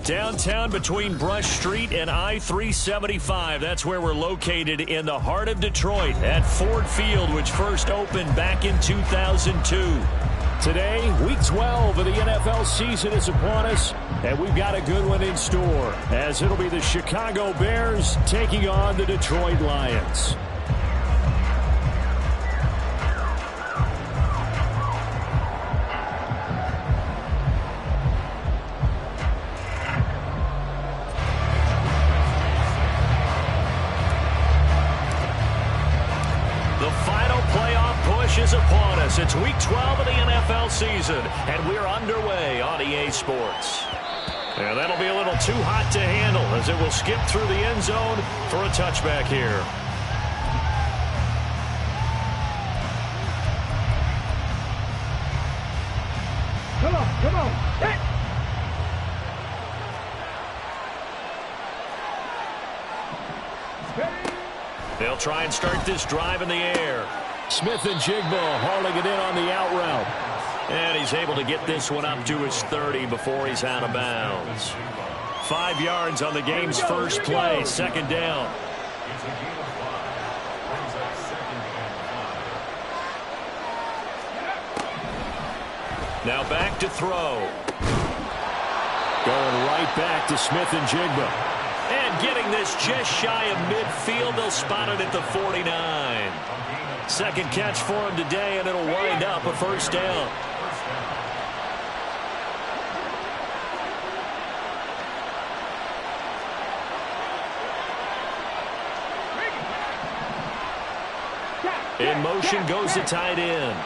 Downtown between Brush Street and I-375. That's where we're located in the heart of Detroit at Ford Field, which first opened back in 2002. Today, Week 12 of the NFL season is upon us, and we've got a good one in store, as it'll be the Chicago Bears taking on the Detroit Lions. Is upon us. It's Week 12 of the NFL season, and we're underway on EA Sports. And that'll be a little too hot to handle as it will skip through the end zone for a touchback here. Come on, come on. Hey. They'll try and start this drive in the air. Smith and Jigba hauling it in on the out route. And he's able to get this one up to his 30 before he's out of bounds. 5 yards on the game's first play, second down. Now back to throw. Going right back to Smith and Jigba. And getting this just shy of midfield. They'll spot it at the 49. Second catch for him today, and it'll wind up a first down. In motion goes the tight end.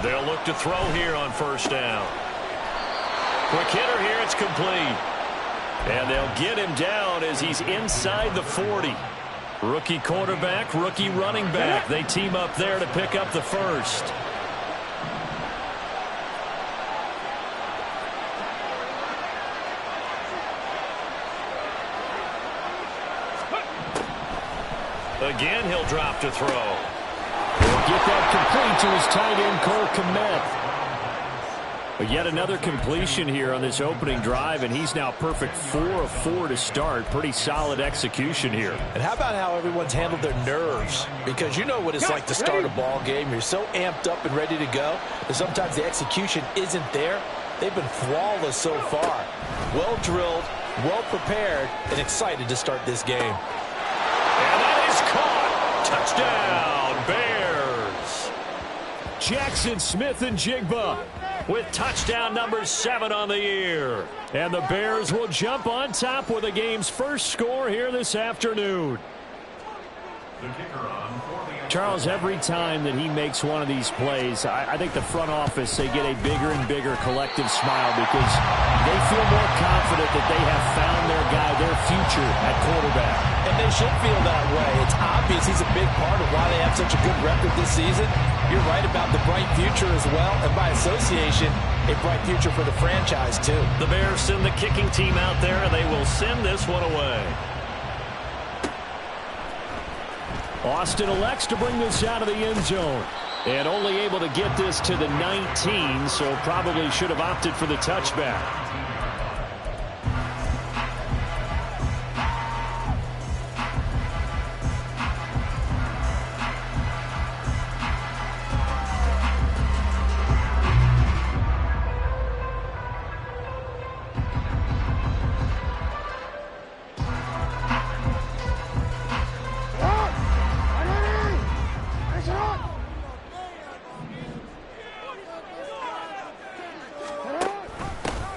They'll look to throw here on first down. Quick hitter here, it's complete. And they'll get him down as he's inside the 40. Rookie quarterback, rookie running back. They team up there to pick up the first. Again, he'll drop to throw. He'll get that complete to his tight end, Cole Kmet. But yet another completion here on this opening drive, and he's now perfect 4 of 4 to start. Pretty solid execution here. And how about how everyone's handled their nerves? Because you know what it's like to start a ball game. You're so amped up and ready to go, and sometimes the execution isn't there. They've been flawless so far. Well drilled, well prepared, and excited to start this game. And that is caught. Touchdown, Bears. Jackson Smith and Jigba with touchdown number 7 on the year. And the Bears will jump on top with the game's first score here this afternoon. Charles, every time that he makes one of these plays, I think the front office, they get a bigger and bigger collective smile because they feel more confident that they have found their guy, their future at quarterback. And they should feel that way. It's obvious he's a big part of why they have such a good record this season. You're right about the bright future as well, and by association, a bright future for the franchise too. The Bears send the kicking team out there, and they will send this one away. Austin elects to bring this out of the end zone. And only able to get this to the 19, so probably should have opted for the touchback.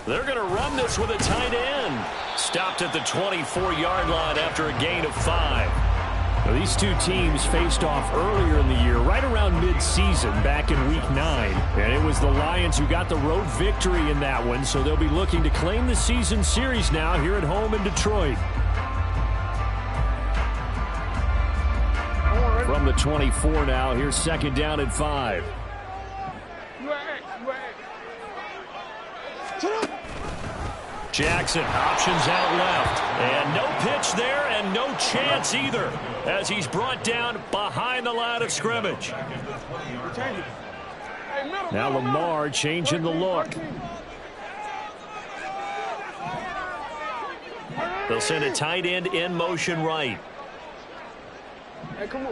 They're going to run this with a tight end. Stopped at the 24-yard line after a gain of 5. Now, these two teams faced off earlier in the year, right around mid-season, back in Week 9. And it was the Lions who got the road victory in that one, so they'll be looking to claim the season series now here at home in Detroit. From the 24 now, here's second down and 5. Jackson options out left. And no pitch there and no chance either as he's brought down behind the line of scrimmage. Now Lamar changing the look. They'll send a tight end in motion right.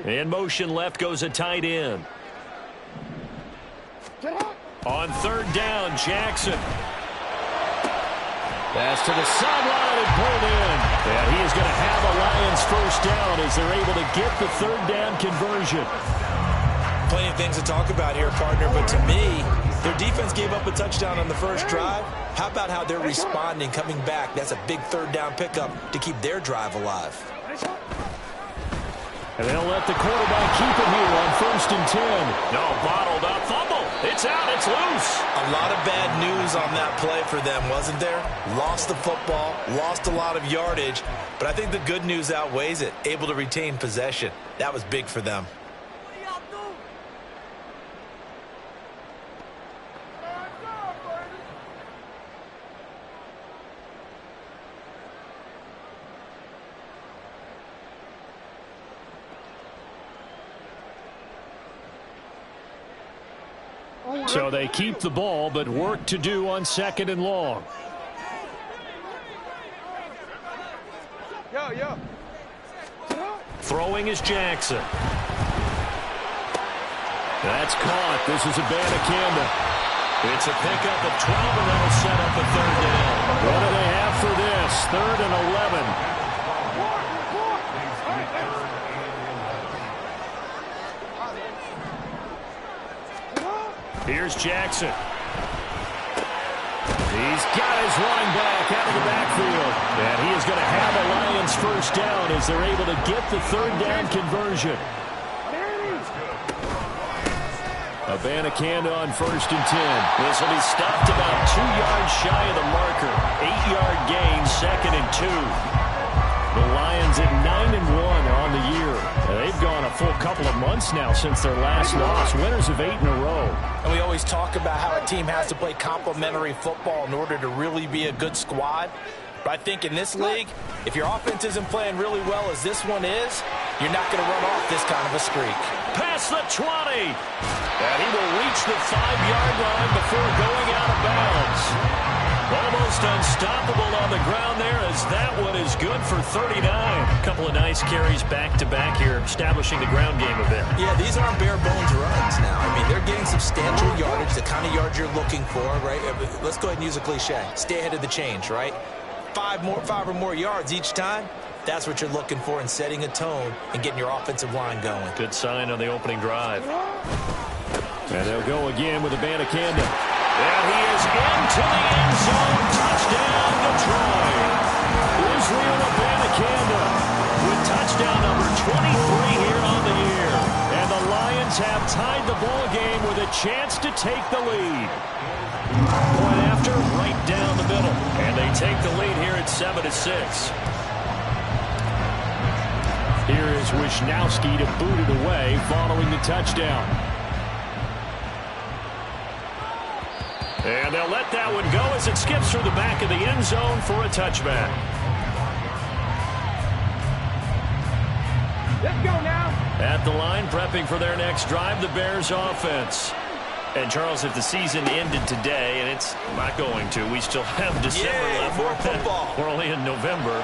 In motion left goes a tight end. On third down, Jackson. Pass to the sideline and pulled in. And he is going to have a Lions first down as they're able to get the third down conversion. Plenty of things to talk about here, partner, but to me, their defense gave up a touchdown on the first drive. How about how they're responding, coming back? That's a big third down pickup to keep their drive alive. And they'll let the quarterback keep it here on 1st and 10. No, bottled up, fumble. It's out, it's loose. A lot of bad news on that play for them, wasn't there? Lost the football, lost a lot of yardage, but I think the good news outweighs it. Able to retain possession. That was big for them. So they keep the ball, but work to do on 2nd and long. Throwing is Jackson. That's caught. This is Abanikanda. It's a pickup of 12, and that'll set up a third down. What do they have for this? 3rd and 11. Here's Jackson. He's got his line back out of the backfield. And he is going to have a Lions first down as they're able to get the third down conversion. Abanikanda on 1st and 10. This will be stopped about 2 yards shy of the marker. 8-yard gain, 2nd and 2. The Lions at 9-1 on the year. They've gone a full couple of months now since their last loss. Winners of 8 in a row. And we always talk about how a team has to play complementary football in order to really be a good squad. But I think in this league, if your offense isn't playing really well as this one is, you're not going to run off this kind of a streak. Past the 20. And he will reach the 5-yard line before going out of bounds. Almost unstoppable on the ground there as that one is good for 39. A couple of nice carries back-to-back here, establishing the ground game a bit. Yeah, these aren't bare-bones runs now. I mean, they're getting substantial yardage, the kind of yards you're looking for, right? Let's go ahead and use a cliche. Stay ahead of the change, right? 5 or more yards each time. That's what you're looking for in setting a tone and getting your offensive line going. Good sign on the opening drive. And they'll go again with Abanikanda. And he is into the end zone. Touchdown, Detroit. Israel Abanikanda with touchdown number 23 here on the year. And the Lions have tied the ball game with a chance to take the lead. Point after, right down the middle. And they take the lead here at 7-6. Here is Wisnowski to boot it away following the touchdown. And they'll let that one go as it skips through the back of the end zone for a touchback. Let's go now. At the line, prepping for their next drive, the Bears offense. And, Charles, if the season ended today, and it's not going to, we still have December left. More football. We're only in November.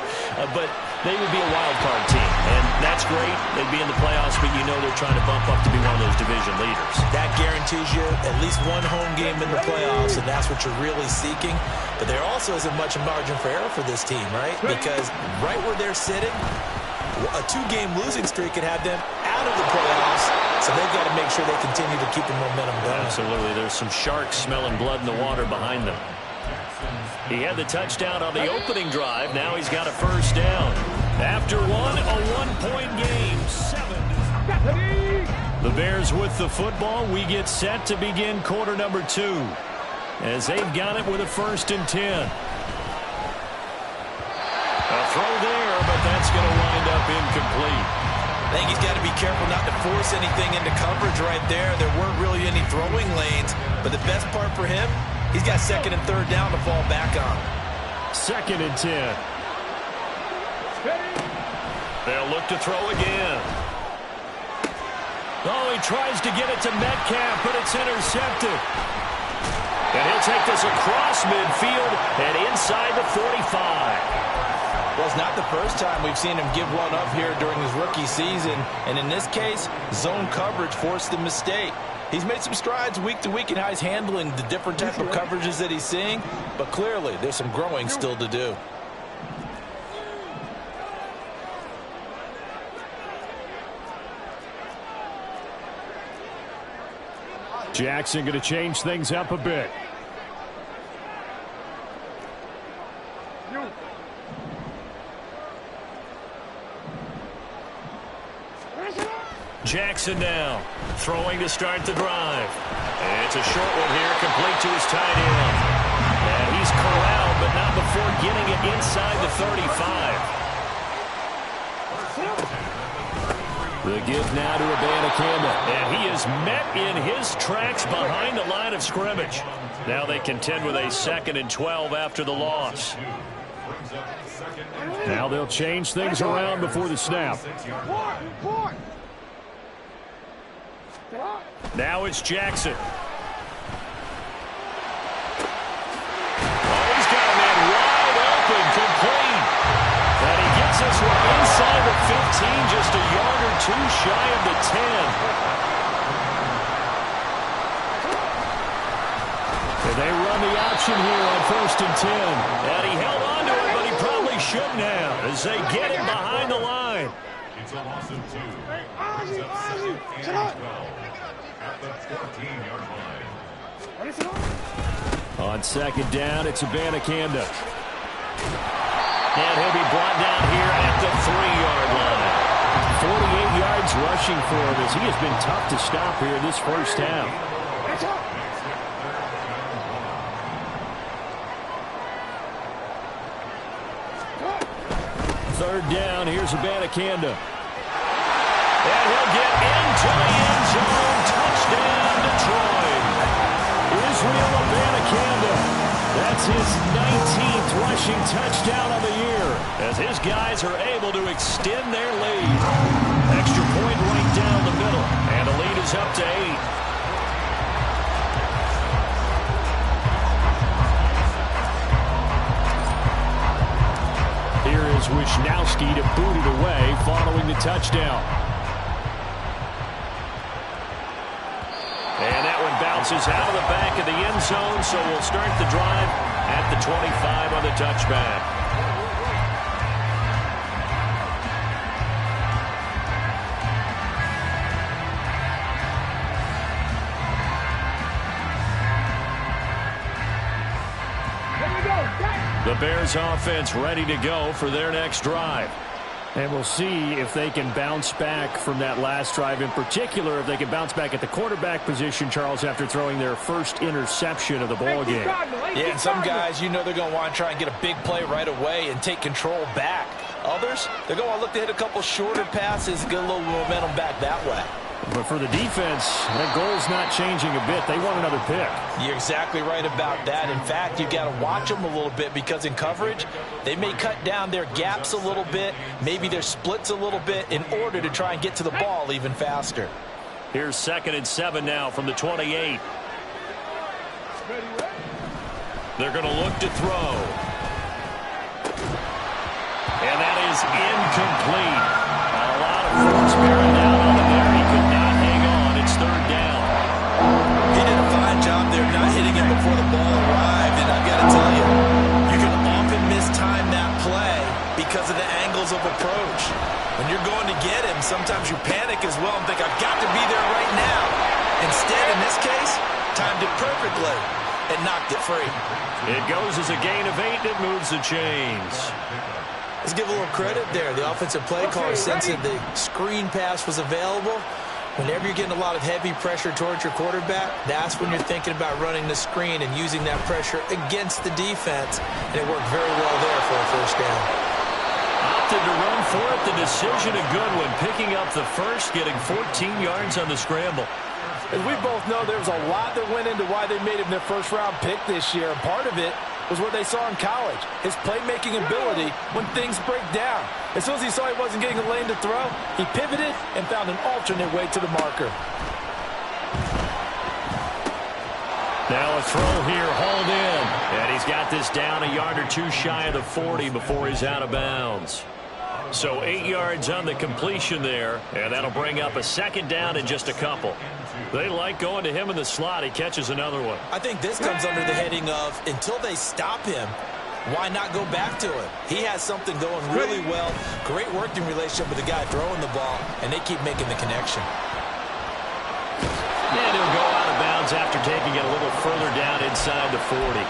But they would be a wild card team. And that's great. They'd be in the playoffs, but you know they're trying to bump up to be one of those division leaders. That guarantees you at least one home game in the playoffs, and that's what you're really seeking. But there also isn't much margin for error for this team, right? Because right where they're sitting, a 2-game losing streak could have them out of the playoffs. So they've got to make sure they continue to keep the momentum going. Absolutely. There's some sharks smelling blood in the water behind them. He had the touchdown on the opening drive. Now he's got a first down. After one, a one-point game. 7. The Bears with the football. We get set to begin quarter number 2 as they've got it with a 1st and 10. A throw there, but that's going to wind up incomplete. I think he's got to be careful not to force anything into coverage right there. There weren't really any throwing lanes, but the best part for him, he's got 2nd and 3rd down to fall back on. 2nd and 10. They'll look to throw again. Oh, he tries to get it to Metcalf, but it's intercepted. And he'll take this across midfield and inside the 45. Well, it's not the first time we've seen him give one up here during his rookie season. And in this case, zone coverage forced the mistake. He's made some strides week to week in how he's handling the different type of coverages that he's seeing. But clearly, there's some growing still to do. Jackson going to change things up a bit. Jackson now, throwing to start the drive. And it's a short one here, complete to his tight end. And he's corralled, but not before getting it inside the 35. The give now to Abanikanda. And he is met in his tracks behind the line of scrimmage. Now they contend with a 2nd and 12 after the loss. Now they'll change things around before the snap. Now it's Jackson. Oh, he's got a man wide open, complete. And he gets this one inside the 15, just a yard or 2 shy of the 10. And they run the option here on 1st and 10. And he held on to it, but he probably shouldn't have as they get him behind the line. It's a loss of 2. Brings up 2nd and 12 at the 14-yard line. On 2nd down, it's Abanikanda. And he'll be brought down here at the 3-yard line. 48 yards rushing for him as he has been tough to stop here this first half. Third down, here's Abanikanda. And he'll get into the end zone. Touchdown, Detroit. Israel Abanikanda. That's his 19th rushing touchdown of the year as his guys are able to extend their lead. Extra point right down the middle, and the lead is up to 8. Here is Wisnowski to boot it away following the touchdown. And that one bounces out of the back of the end zone, so we'll start the drive at the 25 on the touchback. The Bears offense ready to go for their next drive. And we'll see if they can bounce back from that last drive, in particular if they can bounce back at the quarterback position, Charles, after throwing their first interception of the ball game. Yeah, and some guys, you know they're going to want to try and get a big play right away and take control back. Others, they're going to look to hit a couple shorter passes and get a little momentum back that way. But for the defense, that goal's not changing a bit. They want another pick. You're exactly right about that. In fact, you've got to watch them a little bit because in coverage, they may cut down their gaps a little bit, maybe their splits a little bit in order to try and get to the ball even faster. Here's 2nd and 7 now from the 28. They're going to look to throw. And that is incomplete. A lot of force bearing down on him there. He could not hang on. It's 3rd down. He did a fine job there not hitting him before the ball arrived. And I've got to tell you, you can often mistime that play because of the angles of approach. When you're going to get him, sometimes you panic as well and think, I've got to be there right now. Instead, in this case, timed it perfectly and knocked it free. It goes as a gain of 8 that moves the chains. Let's give a little credit there. The offensive play caller sensing the screen pass was available. Whenever you're getting a lot of heavy pressure towards your quarterback, that's when you're thinking about running the screen and using that pressure against the defense. And it worked very well there for a first down. Opted to run for it. The decision a good one. Picking up the first, getting 14 yards on the scramble. As we both know, there was a lot that went into why they made him their first-round pick this year. And part of it was what they saw in college, his playmaking ability when things break down. As soon as he saw he wasn't getting a lane to throw, he pivoted and found an alternate way to the marker. Now a throw here, hauled in. And he's got this down a yard or two shy of the 40 before he's out of bounds. So 8 yards on the completion there, and that'll bring up a second down in just a couple. They like going to him in the slot. He catches another one. I think this comes under the heading of, until they stop him, why not go back to him? He has something going really well. Great working relationship with the guy throwing the ball, and they keep making the connection. And he'll go out of bounds after taking it a little further down inside the 40.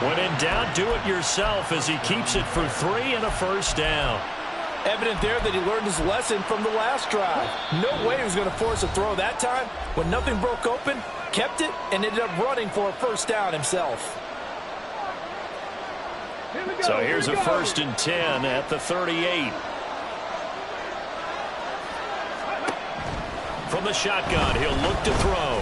When in doubt, do it yourself as he keeps it for 3 and a first down. Evident there that he learned his lesson from the last drive. No way he was going to force a throw that time. When nothing broke open, kept it, and ended up running for a first down himself. So here's a 1st and 10 at the 38. From the shotgun, he'll look to throw.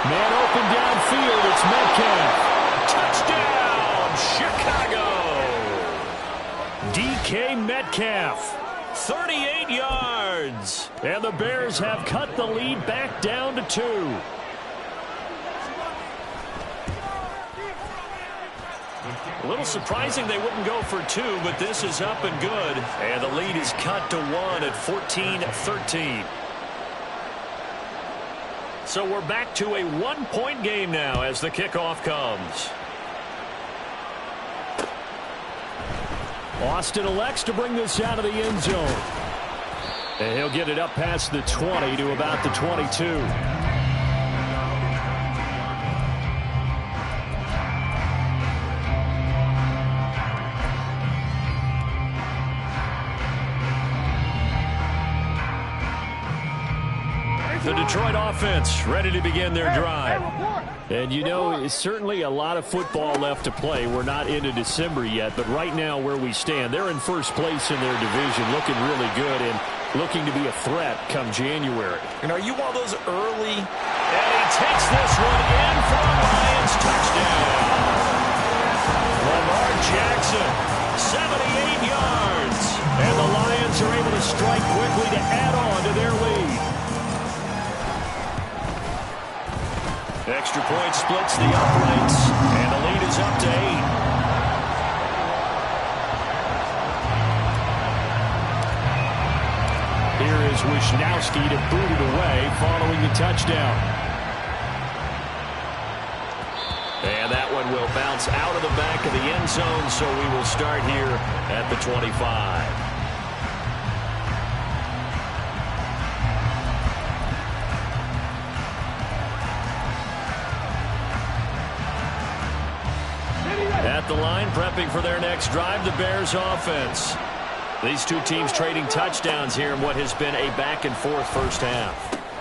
Man open downfield, it's Metcalf. Touchdown, Chicago! DK Metcalf, 38 yards. And the Bears have cut the lead back down to 2. A little surprising they wouldn't go for 2, but this is up and good. And the lead is cut to 1 at 14-13. So we're back to a 1-point game now as the kickoff comes. Austin elects to bring this out of the end zone. And he'll get it up past the 20 to about the 22. The Detroit offense ready to begin their drive. And you know, it's certainly a lot of football left to play. We're not into December yet, but right now where we stand, they're in first place in their division, looking really good and looking to be a threat come January. And are you one of those early? And he takes this one in for a Lions touchdown. Lamar Jackson, 78 yards. And the Lions are able to strike quickly to add on to their lead. Extra point splits the uprights, and the lead is up to 8. Here is Wisnowski to boot it away following the touchdown. And that one will bounce out of the back of the end zone, so we will start here at the 25. At the line, prepping for their next drive, the Bears offense. These two teams trading touchdowns here in what has been a back-and-forth first half.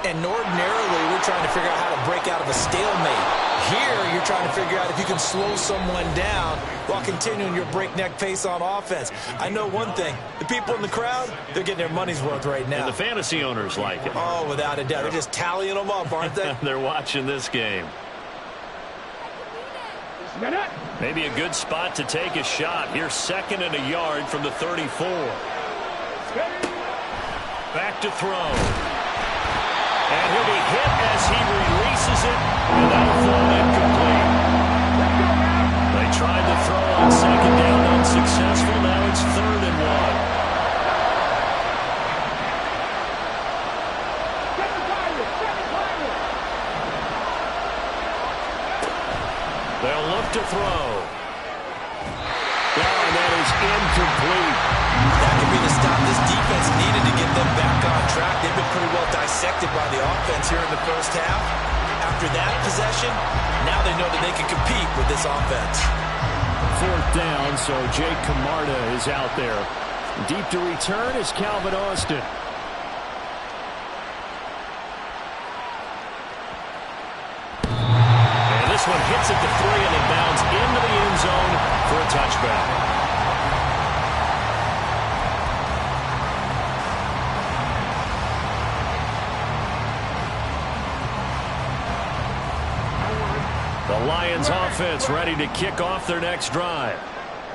And ordinarily, we're trying to figure out how to break out of a stalemate. Here, you're trying to figure out if you can slow someone down while continuing your breakneck pace on offense. I know one thing. The people in the crowd, they're getting their money's worth right now. And the fantasy owners like it. Oh, without a doubt. They're just tallying them up, aren't they? They're watching this game. Maybe a good spot to take a shot. Here's 2nd and a yard from the 34. Back to throw. And he'll be hit as he releases it. And that'll fall incomplete. They tried to throw on 2nd down, unsuccessful. Now it's 3rd and 1. They'll look to throw. And that is incomplete. That could be the stop this defense needed to get them back on track. They've been pretty well dissected by the offense here in the first half. After that possession, now they know that they can compete with this offense. 4th down, so Jake Camarda is out there. Deep to return is Calvin Austin. And this one hits at the 3 and then bounds into the end zone for a touchback. The Lions offense ready to kick off their next drive.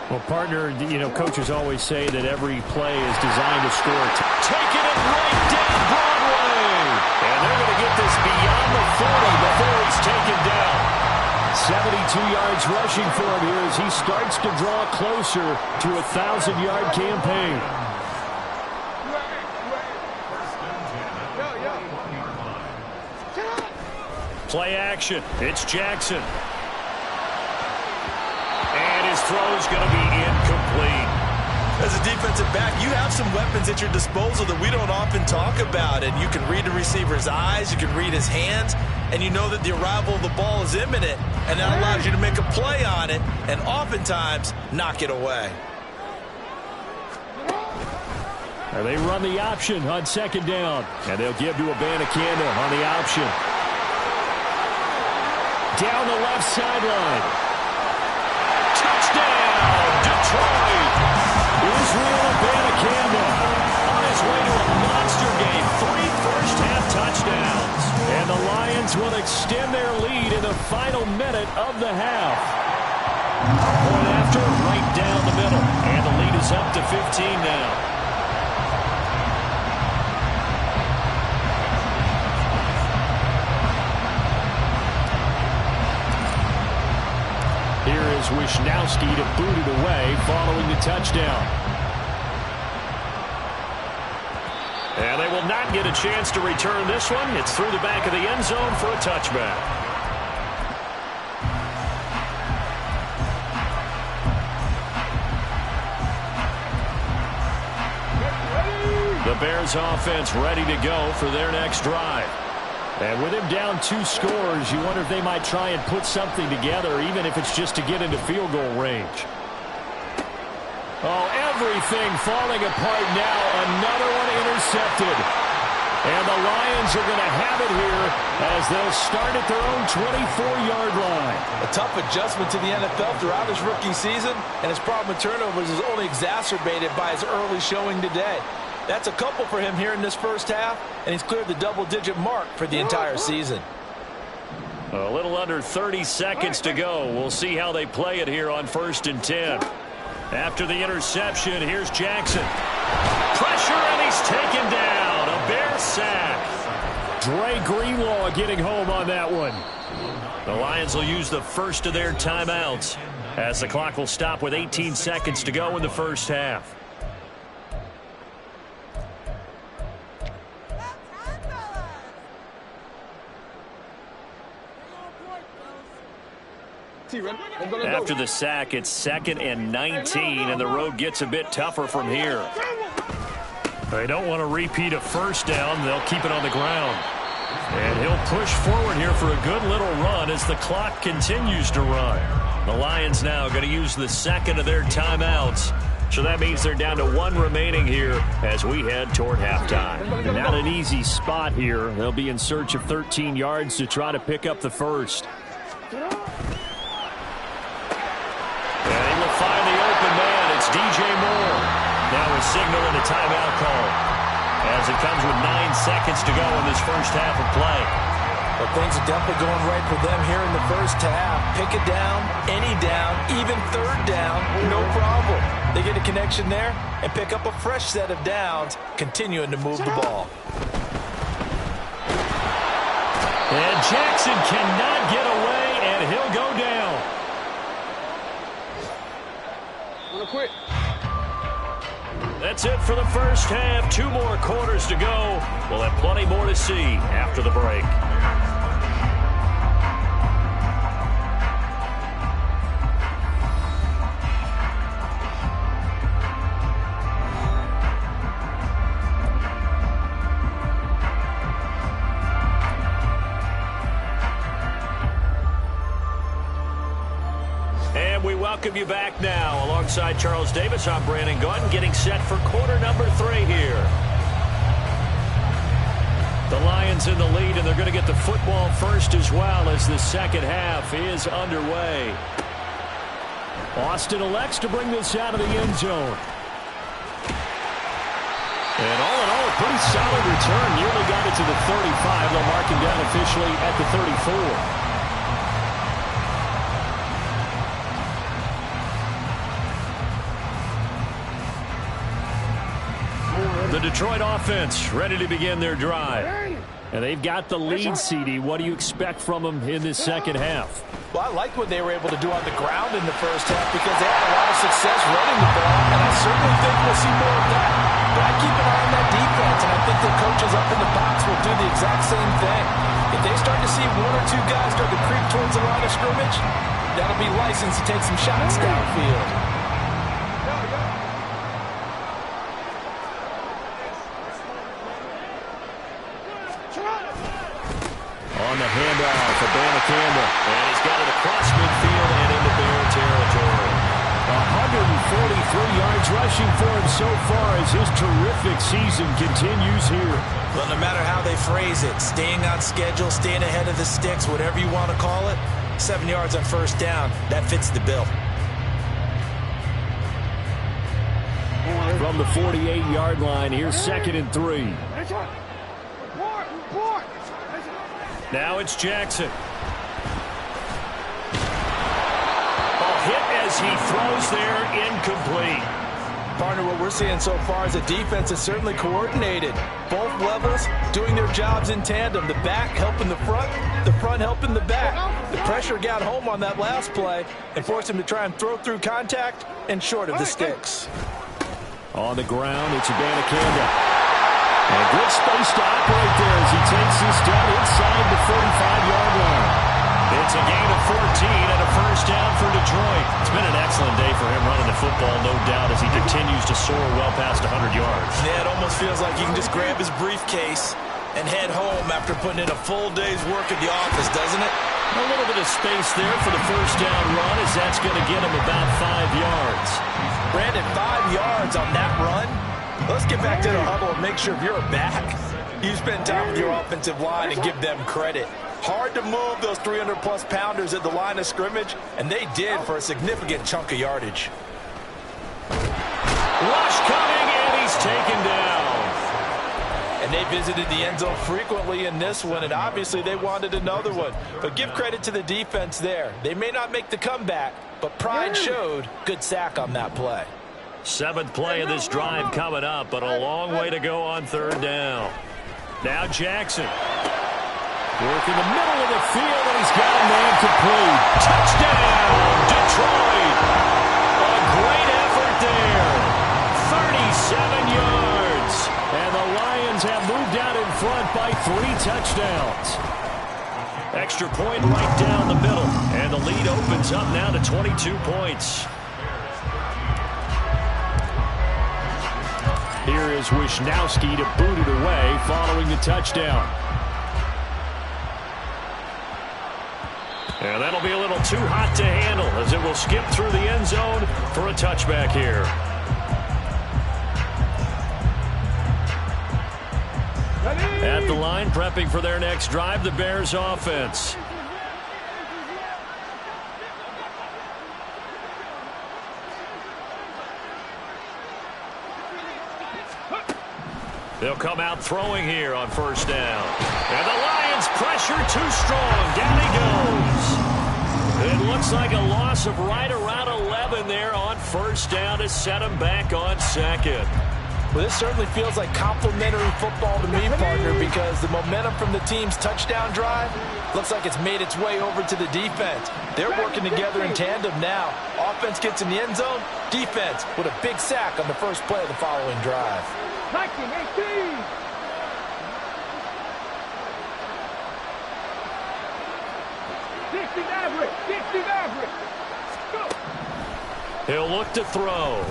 Well, partner, coaches always say that every play is designed to score. Taking it right down Broadway. And they're going to get this beyond the 40 before he's taken down. 72 yards rushing for him here as he starts to draw closer to a 1,000-yard campaign. Play action. It's Jackson. And his throw's going to be incomplete. As a defensive back, you have some weapons at your disposal that we don't often talk about. And you can read the receiver's eyes, you can read his hands, and you know that the arrival of the ball is imminent. And that allows you to make a play on it and oftentimes knock it away. And they run the option on 2nd down. And they'll give to Abanikanda on the option. Down the left sideline. Touchdown, Detroit. Israel Abanikanda on his way to a monster game. 3 first-half touchdowns. And the Lions will extend their lead in the final minute of the half. Point after, right down the middle. And the lead is up to 15 now. Here is Wisnowski to boot it away following the touchdown. And they will not get a chance to return this one. It's through the back of the end zone for a touchback. The Bears offense ready to go for their next drive. And with him down 2 scores, you wonder if they might try and put something together, even if it's just to get into field goal range. Oh, everything falling apart now. Another one intercepted. And the Lions are going to have it here as they'll start at their own 24-yard line. A tough adjustment to the NFL throughout his rookie season, and his problem with turnovers is only exacerbated by his early showing today. That's a couple for him here in this first half, and he's cleared the double-digit mark for the entire season. A little under 30 seconds to go. We'll see how they play it here on 1st and 10. After the interception, here's Jackson. Pressure, and he's taken down. A Bear sack. Dre Greenlaw getting home on that one. The Lions will use the first of their timeouts as the clock will stop with 18 seconds to go in the first half. After the sack, it's 2nd and 19, and the road gets a bit tougher from here. They don't want to repeat a first down. They'll keep it on the ground. And he'll push forward here for a good little run as the clock continues to run. The Lions now going to use the 2nd of their timeouts. So that means they're down to 1 remaining here as we head toward halftime. Not an easy spot here. They'll be in search of 13 yards to try to pick up the first. Find the open man. It's DJ Moore. Now a signal and a timeout call as it comes with 9 seconds to go in this first half of play. Well, things are definitely going right for them here in the first half. Pick it down, any down, even 3rd down, no problem. They get a connection there and pick up a fresh set of downs, continuing to move the ball. And Jackson cannot get away, and he'll go down. Quit. That's it for the first half. 2 more quarters to go. We'll have plenty more to see after the break. welcome you back now. Alongside Charles Davis, I'm Brandon Gunn, getting set for quarter number 3 here. The Lions in the lead, and they're going to get the football first as well as the second half is underway. Austin elects to bring this out of the end zone. And all in all, a pretty solid return. Nearly got it to the 35. They'll mark him down officially at the 34. The Detroit offense ready to begin their drive. And they've got the lead, CD. What do you expect from them in this second half? Well, I like what they were able to do on the ground in the first half because they had a lot of success running the ball, and I certainly think we'll see more of that. But I keep an eye on that defense, and I think the coaches up in the box will do the exact same thing. If they start to see 1 or 2 guys start to creep towards the line of scrimmage, that'll be license to take some shots downfield. On the handoff for Banacanda. And he's got it across midfield and into Bear territory. 143 yards rushing for him so far as his terrific season continues here. Well, no matter how they phrase it, staying on schedule, staying ahead of the sticks, whatever you want to call it, 7 yards on first down, that fits the bill. From the 48-yard line, here's 2nd and 3. Now it's Jackson. A hit as he throws there, incomplete. Partner, what we're seeing so far is the defense is certainly coordinated. Both levels doing their jobs in tandem. The back helping the front helping the back. The pressure got home on that last play and forced him to try and throw through contact and short of the sticks. On the ground, it's Banacanda. And good space to operate there as he takes this down inside the 45-yard line. It's a gain of 14 and a first down for Detroit. It's been an excellent day for him running the football, no doubt, as he continues to soar well past 100 yards. Yeah, it almost feels like he can just grab his briefcase and head home after putting in a full day's work at the office, doesn't it? A little bit of space there for the first down run, as that's going to get him about 5 yards. Brandon, 5 yards on that run. Let's get back to the huddle and make sure if you're a back, you spend time with your offensive line and give them credit. Hard to move those 300-plus pounders at the line of scrimmage, and they did for a significant chunk of yardage. Rush coming, and he's taken down. And they visited the end zone frequently in this one, and obviously they wanted another one. But give credit to the defense there. They may not make the comeback, but pride showed. Good sack on that play. 7th play of this drive coming up, but a long way to go on 3rd down. Now Jackson. Working the middle of the field, and he's got a man complete. Touchdown, Detroit. A great effort there. 37 yards. And the Lions have moved out in front by 3 touchdowns. Extra point right down the middle. And the lead opens up now to 22 points. Here is Wisnowski to boot it away following the touchdown. And that'll be a little too hot to handle as it will skip through the end zone for a touchback here. At the line, prepping for their next drive, the Bears offense. They'll come out throwing here on first down. And the Lions pressure too strong. Down he goes. It looks like a loss of right around 11 there on first down to set him back on 2nd. Well, this certainly feels like complimentary football to me, partner, because the momentum from the team's touchdown drive looks like it's made its way over to the defense. They're working together in tandem now. Offense gets in the end zone. Defense with a big sack on the first play of the following drive. 19-18. He'll look to throw.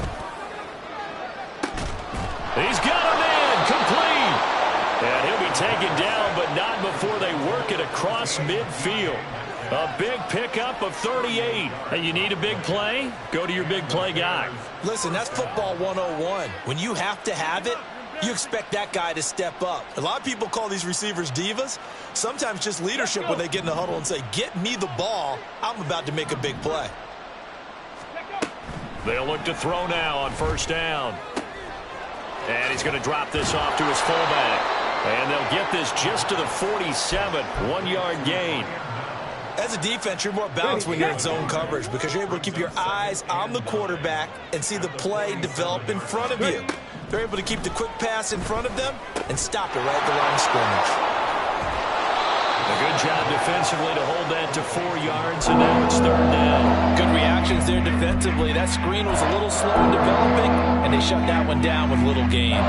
He's got a man complete. And he'll be taken down, but not before they work it across midfield. A big pickup of 38. Hey, you need a big play? Go to your big play guy. Listen, that's football 101. When you have to have it, you expect that guy to step up. A lot of people call these receivers divas. Sometimes just leadership when they get in the huddle and say, get me the ball. I'm about to make a big play. They'll look to throw now on first down. And he's going to drop this off to his fullback. And they'll get this just to the 47, 1-yard gain. As a defense, you're more balanced when you're in zone coverage because you're able to keep your eyes on the quarterback and see the play develop in front of you. They're able to keep the quick pass in front of them and stop it right at the line of scrimmage. A good job defensively to hold that to 4 yards, and now it's third down. Good reactions there defensively. That screen was a little slow in developing, and they shut that one down with little gain.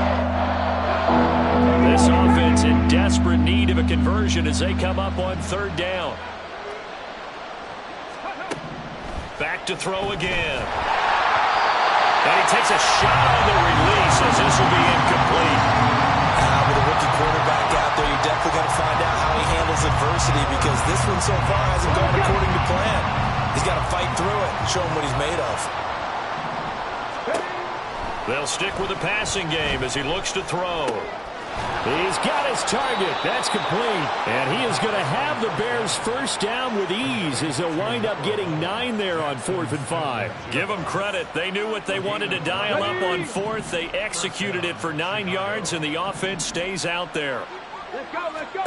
This offense in desperate need of a conversion as they come up on third down. Back to throw again. And he takes a shot on the release as this will be incomplete. With a rookie quarterback out there, you're definitely going to find out how he handles adversity because this one so far hasn't gone according to plan. He's got to fight through it and show him what he's made of. They'll stick with the passing game as he looks to throw. He's got his target. That's complete. And he is going to have the Bears first down with ease as they'll wind up getting 9 there on 4th and 5. Give them credit. They knew what they wanted to dial up on 4th. They executed it for 9 yards, and the offense stays out there. Let's go, let's go.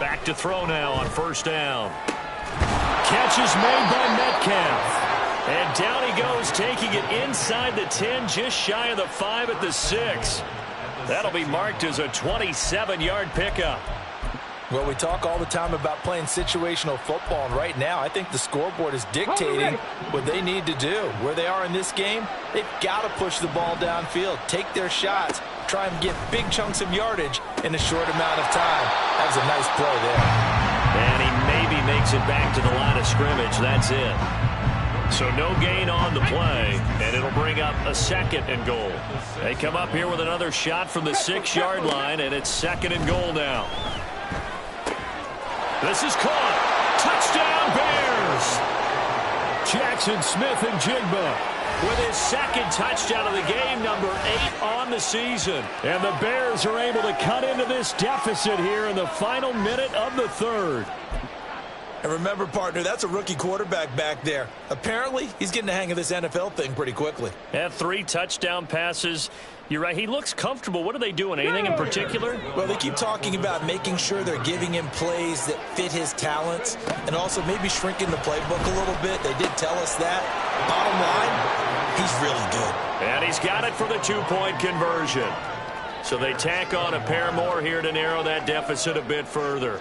Back to throw now on first down. Catch is made by Metcalf. And down he goes, taking it inside the 10, just shy of the 5 at the 6. That'll be marked as a 27-yard pickup. Well, we talk all the time about playing situational football, and right now I think the scoreboard is dictating what they need to do. Where they are in this game, they've got to push the ball downfield, take their shots, try and get big chunks of yardage in a short amount of time. That was a nice play there. And he maybe makes it back to the line of scrimmage. That's it. So no gain on the play, and it'll bring up a 2nd and goal. They come up here with another shot from the 6-yard line, and it's 2nd and goal now. This is caught. Touchdown, Bears! Jackson Smith and Jigba with his 2nd touchdown of the game, number 8 on the season. And the Bears are able to cut into this deficit here in the final minute of the 3rd. And remember, partner, that's a rookie quarterback back there. Apparently, he's getting the hang of this NFL thing pretty quickly. Had 3 touchdown passes. You're right. He looks comfortable. What are they doing? Anything in particular? Well, they keep talking about making sure they're giving him plays that fit his talents and also maybe shrinking the playbook a little bit. They did tell us that. Bottom line, he's really good. And he's got it for the 2-point conversion. So they tack on a pair more here to narrow that deficit a bit further.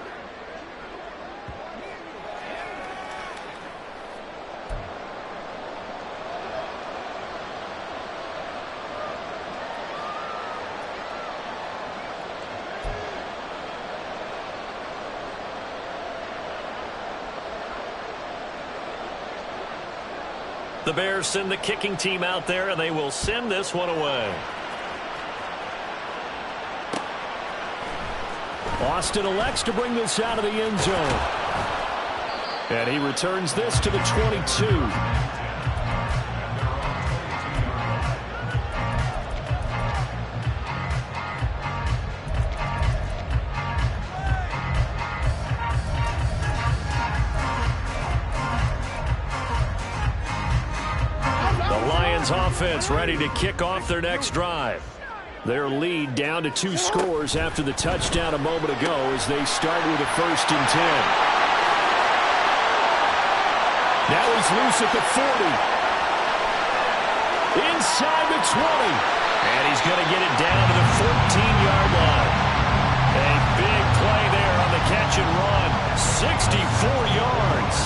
The Bears send the kicking team out there, and they will send this one away. Austin elects to bring this out of the end zone. And he returns this to the 22. Offense ready to kick off their next drive. Their lead down to 2 scores after the touchdown a moment ago as they start with a 1st and 10. Now he's loose at the 40. Inside the 20. And he's going to get it down to the 14-yard line. A big play there on the catch and run. 64 yards.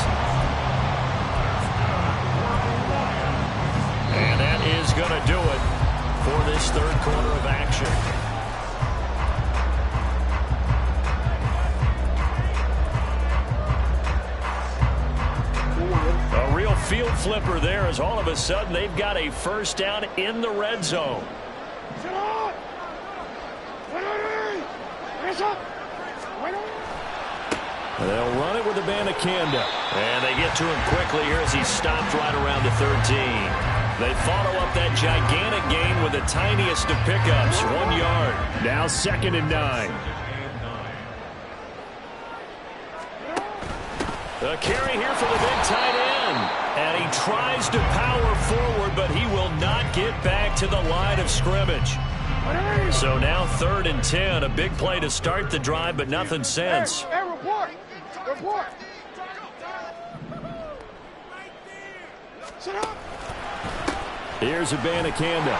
And that is going to do it for this 3rd quarter of action. A real field flipper there as all of a sudden they've got a first down in the red zone. They'll run it with Abanikanda. And they get to him quickly here as he stopped right around the 13. They follow up that gigantic gain with the tiniest of pickups, 1 yard. Now 2nd and 9. A carry here for the big tight end. And he tries to power forward, but he will not get back to the line of scrimmage. So now 3rd and 10. A big play to start the drive, but nothing since. Hey, report. Report. Sit up. Here's Abanikanda.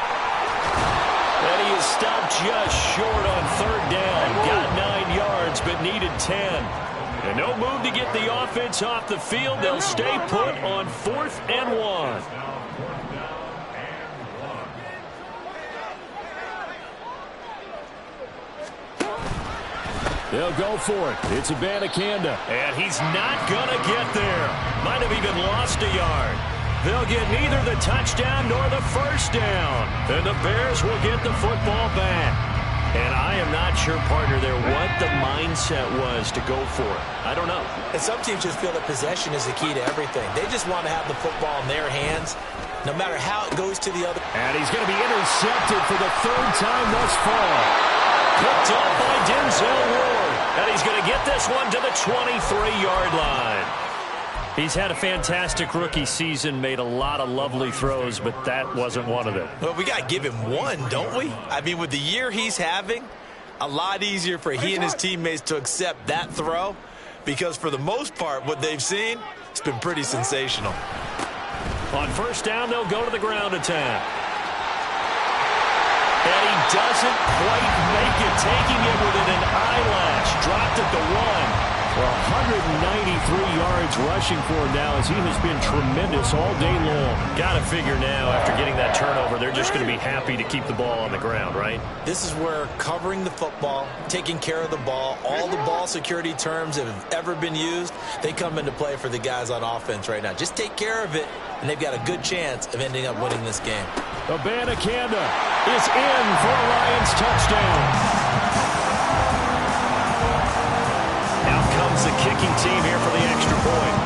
And he is stopped just short on 3rd down. Got 9 yards, but needed 10. And no move to get the offense off the field. They'll stay put on 4th and 1. They'll go for it. It's Abanikanda. And he's not going to get there. Might have even lost a yard. They'll get neither the touchdown nor the first down. And the Bears will get the football back. And I am not sure, partner, there what the mindset was to go for it. I don't know. And some teams just feel that possession is the key to everything. They just want to have the football in their hands, no matter how it goes to the other. And he's going to be intercepted for the 3rd time thus far. Picked up by Denzel Ward. And he's going to get this one to the 23-yard line. He's had a fantastic rookie season, made a lot of lovely throws, but that wasn't one of them. Well, we got to give him one, don't we? I mean, with the year he's having, a lot easier for he and his teammates to accept that throw, because for the most part, what they've seen, it's been pretty sensational. On 1st down, they'll go to the ground attack. And he doesn't quite make it, taking it within an eyelash. Dropped at the 1. Well, 193 yards rushing for him now as he has been tremendous all day long. Got to figure now, after getting that turnover, they're just going to be happy to keep the ball on the ground, right? This is where covering the football, taking care of the ball, all the ball security terms that have ever been used, they come into play for the guys on offense right now. Just take care of it, and they've got a good chance of ending up winning this game. Abanikanda is in for a Lions touchdown. Comes the kicking team here for the extra point.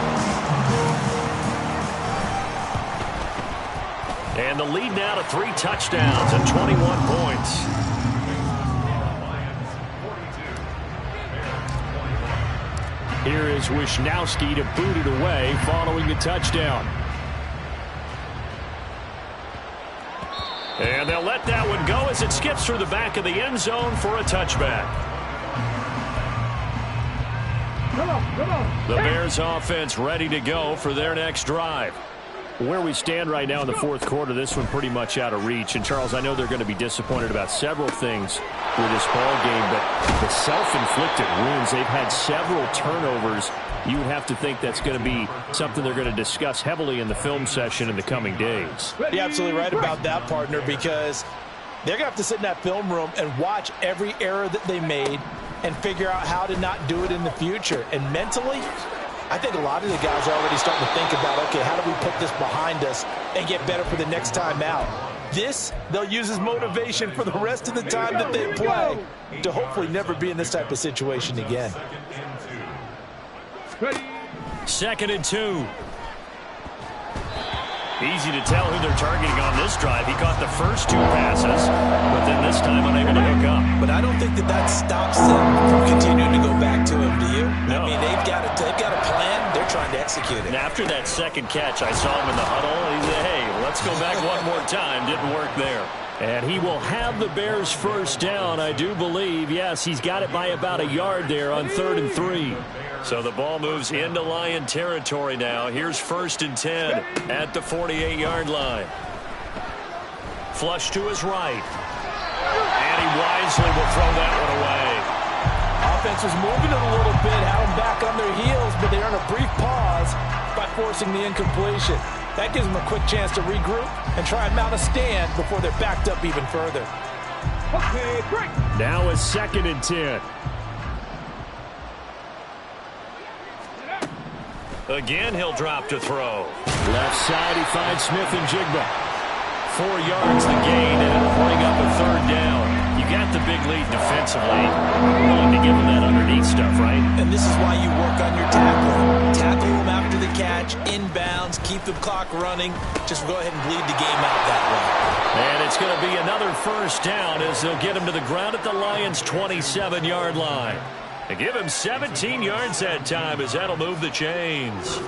And the lead now to 3 touchdowns and 21 points. Here is Wisnowski to boot it away following the touchdown. And they'll let that one go as it skips through the back of the end zone for a touchback. The Bears offense ready to go for their next drive. Where we stand right now in the 4th quarter, this one pretty much out of reach. And, Charles, I know they're going to be disappointed about several things with this ball game, but the self-inflicted wounds, they've had several turnovers. You would have to think that's going to be something they're going to discuss heavily in the film session in the coming days. You're absolutely right about that, partner, because they're going to have to sit in that film room and watch every error that they made and figure out how to not do it in the future. And mentally, I think a lot of the guys are already starting to think about, okay, how do we put this behind us and get better for the next time out? This, they'll use as motivation for the rest of the time that they play to hopefully never be in this type of situation again. 2nd and 2. Easy to tell who they're targeting on this drive. He caught the first 2 passes, but then this time unable to hook up. But I don't think that stops them from continuing to go back to him, do you? No. I mean, they've got a plan. They're trying to execute it. And after that second catch, I saw him in the huddle. He said, hey, let's go back one more time. Didn't work there. And he will have the Bears' first down, I do believe. Yes, he's got it by about a yard there on 3rd and 3. So the ball moves into Lion territory now. Here's 1st and 10 at the 48-yard line. Flush to his right. And he wisely will throw that one away. Offense was moving it a little bit, had them back on their heels, but they earn a brief pause by forcing the incompletion. That gives them a quick chance to regroup and try and mount a stand before they're backed up even further. Okay, great. Now it's 2nd and 10. Again, he'll drop to throw. Left side, he finds Smith and Jigba. 4 yards the gain, and it'll bring up a 3rd down. You got the big lead defensively. Willing to give him that underneath stuff, right? And this is why you work on your tackling. Tackle them after the catch, inbounds, keep the clock running. Just go ahead and bleed the game out that way. And it's going to be another first down as they'll get him to the ground at the Lions' 27-yard line. They give him 17 yards that time as that'll move the chains.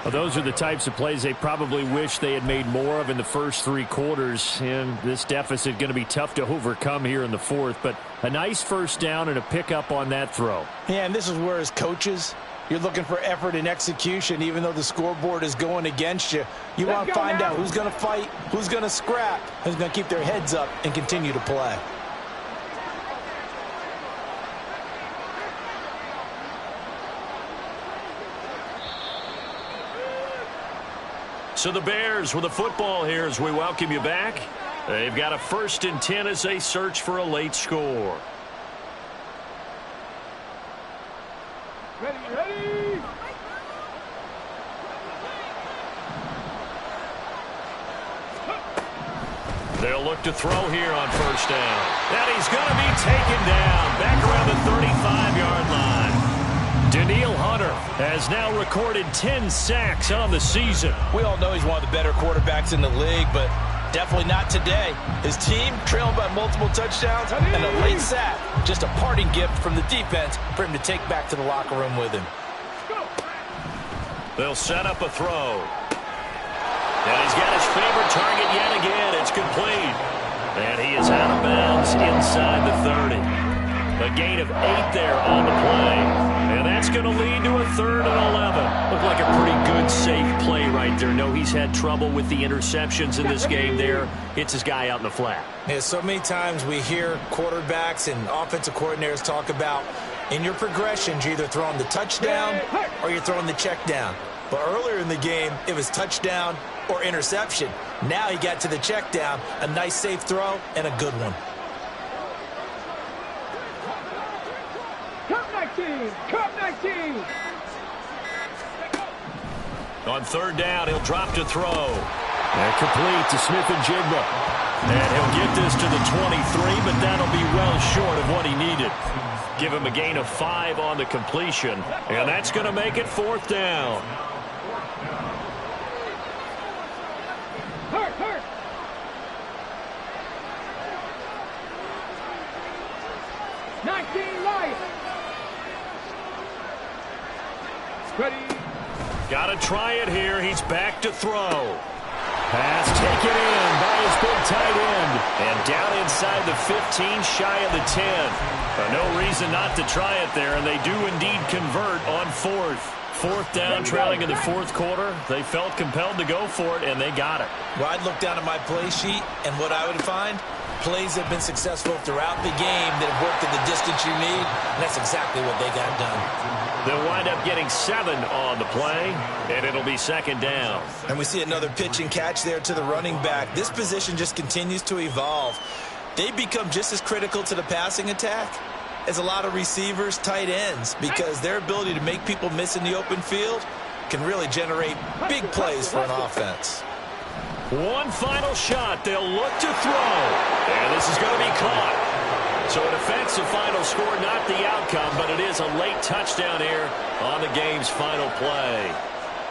Well, those are the types of plays they probably wish they had made more of in the first 3 quarters. And this deficit going to be tough to overcome here in the fourth. But a nice first down and a pickup on that throw. Yeah, and this is where as coaches, you're looking for effort and execution. Even though the scoreboard is going against you, you want to find out who's going to fight, who's going to scrap, who's going to keep their heads up and continue to play. So the Bears with the football here as we welcome you back. They've got a 1st and 10 as they search for a late score. Ready. They'll look to throw here on first down. And he's going to be taken down back around the 35-yard line. Daniil Hunter has now recorded 10 sacks on the season. We all know he's one of the better quarterbacks in the league, but definitely not today. His team trailing by multiple touchdowns and a late sack. Just a parting gift from the defense for him to take back to the locker room with him. They'll set up a throw. And he's got his favorite target yet again. It's complete. And he is out of bounds inside the 30. A gain of 8 there on the play. And that's going to lead to a 3rd and 11. Looked like a pretty good, safe play right there. No, he's had trouble with the interceptions in this game there. Hits his guy out in the flat. Yeah, so many times we hear quarterbacks and offensive coordinators talk about in your progressions, you're either throwing the touchdown or you're throwing the check down. But earlier in the game, it was touchdown or interception. Now he got to the check down, a nice safe throw, and a good one. Cup 19. On 3rd down, he'll drop to throw. And complete to Smith and Jigba. And he'll get this to the 23, but that'll be well short of what he needed. Give him a gain of 5 on the completion, and that's going to make it 4th down. Hurt. 19 Lions. Ready. Got to try it here. He's back to throw. Pass taken in by his big tight end. And down inside the 15, shy of the 10. No reason not to try it there, and they do indeed convert on 4th. 4th down, trailing in the 4th quarter. They felt compelled to go for it, and they got it. Well, I'd look down at my play sheet, and what I would find, plays that have been successful throughout the game that have worked at the distance you need, and that's exactly what they got done. They'll wind up getting 7 on the play, and it'll be 2nd down. And we see another pitch and catch there to the running back. This position just continues to evolve. They become just as critical to the passing attack as a lot of receivers, tight ends, because their ability to make people miss in the open field can really generate big plays for an offense. One final shot. They'll look to throw. And this is going to be caught. So it affects the final score, not the outcome, but it is a late touchdown here on the game's final play.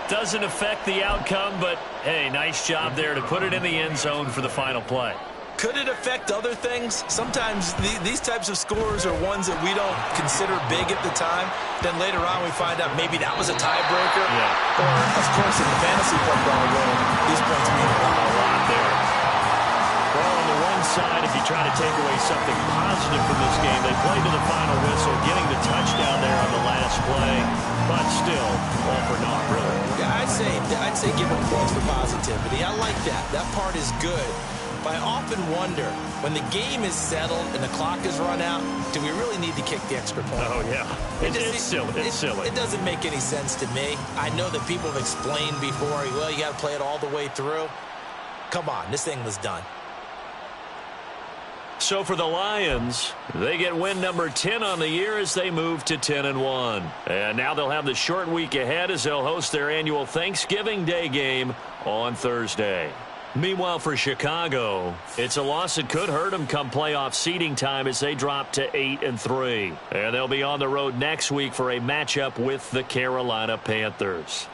Doesn't affect the outcome, but, hey, nice job there to put it in the end zone for the final play. Could it affect other things? Sometimes these types of scores are ones that we don't consider big at the time. Then later on we find out maybe that was a tiebreaker. Yeah. Or, of course, in the fantasy football world, these points mean a lot there. Well, on the one side, if you try to take away something positive from this game, they played to the final whistle, getting the touchdown there on the last play. But still, all for naught, really. Yeah, I'd say give them points for positivity. I like that. That part is good. But I often wonder, when the game is settled and the clock is run out, do we really need to kick the extra point? Oh, yeah. It's silly. It's silly. It doesn't make any sense to me. I know that people have explained before, well, you got to play it all the way through. Come on, this thing was done. So for the Lions, they get win number 10 on the year as they move to 10-1. And now they'll have the short week ahead as they'll host their annual Thanksgiving Day game on Thursday. Meanwhile, for Chicago, it's a loss that could hurt them come playoff seeding time as they drop to 8-3. And they'll be on the road next week for a matchup with the Carolina Panthers.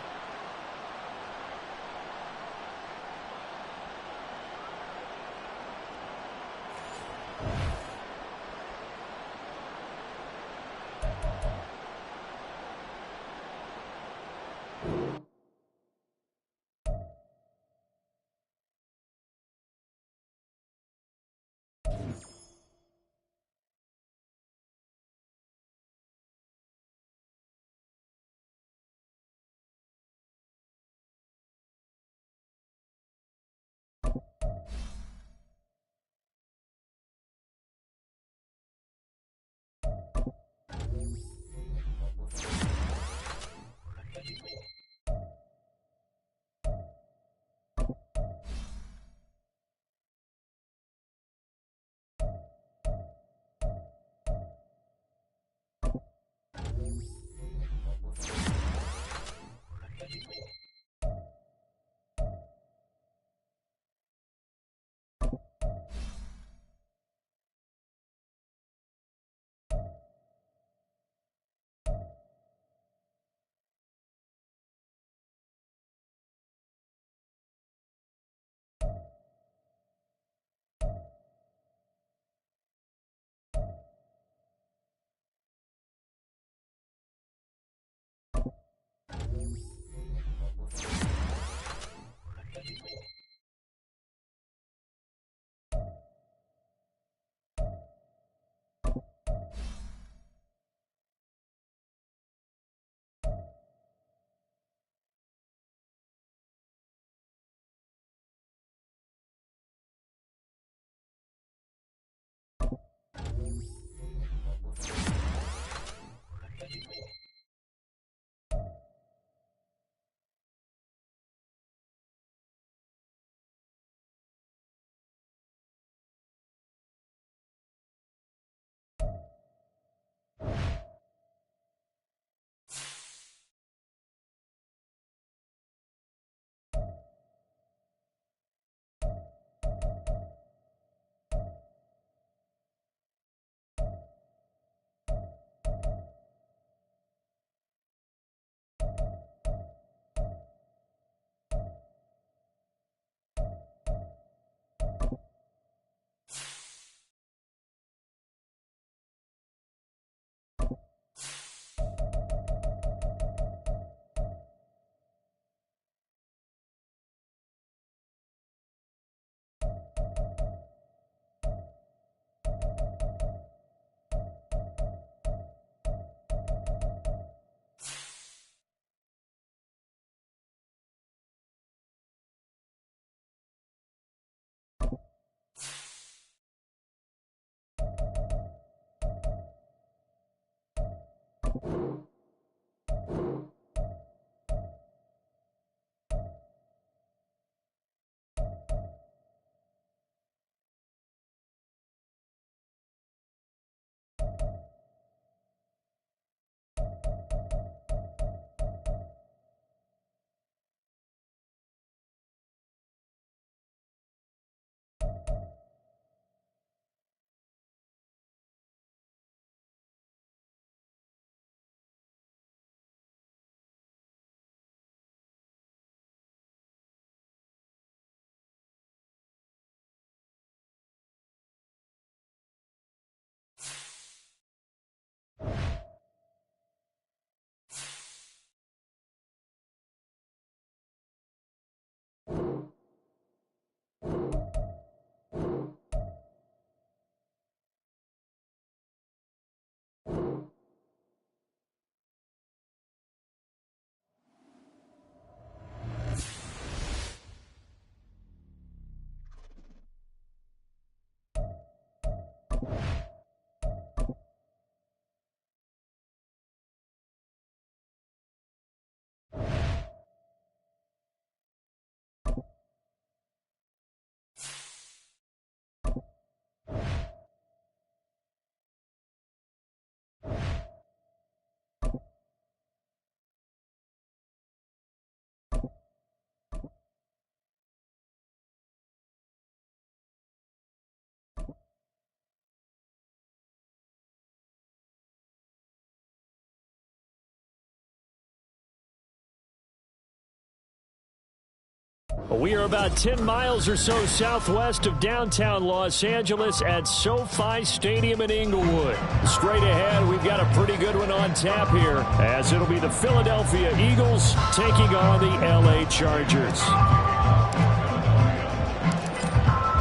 We are about 10 miles or so southwest of downtown Los Angeles at SoFi Stadium in Inglewood. Straight ahead, we've got a pretty good one on tap here, as it'll be the Philadelphia Eagles taking on the LA Chargers.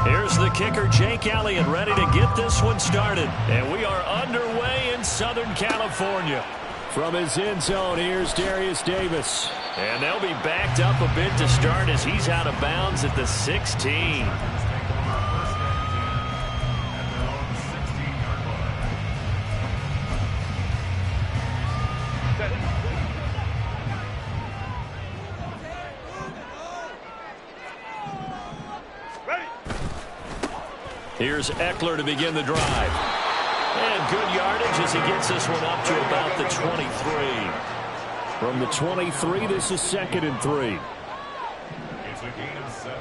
Here's the kicker, Jake Elliott, ready to get this one started. And we are underway in Southern California. From his end zone, here's Darius Davis. And they'll be backed up a bit to start as he's out of bounds at the 16. Here's Eckler to begin the drive. And good yardage as he gets this one up to about the 23. From the 23, this is 2nd and 3. It's a gain of 7.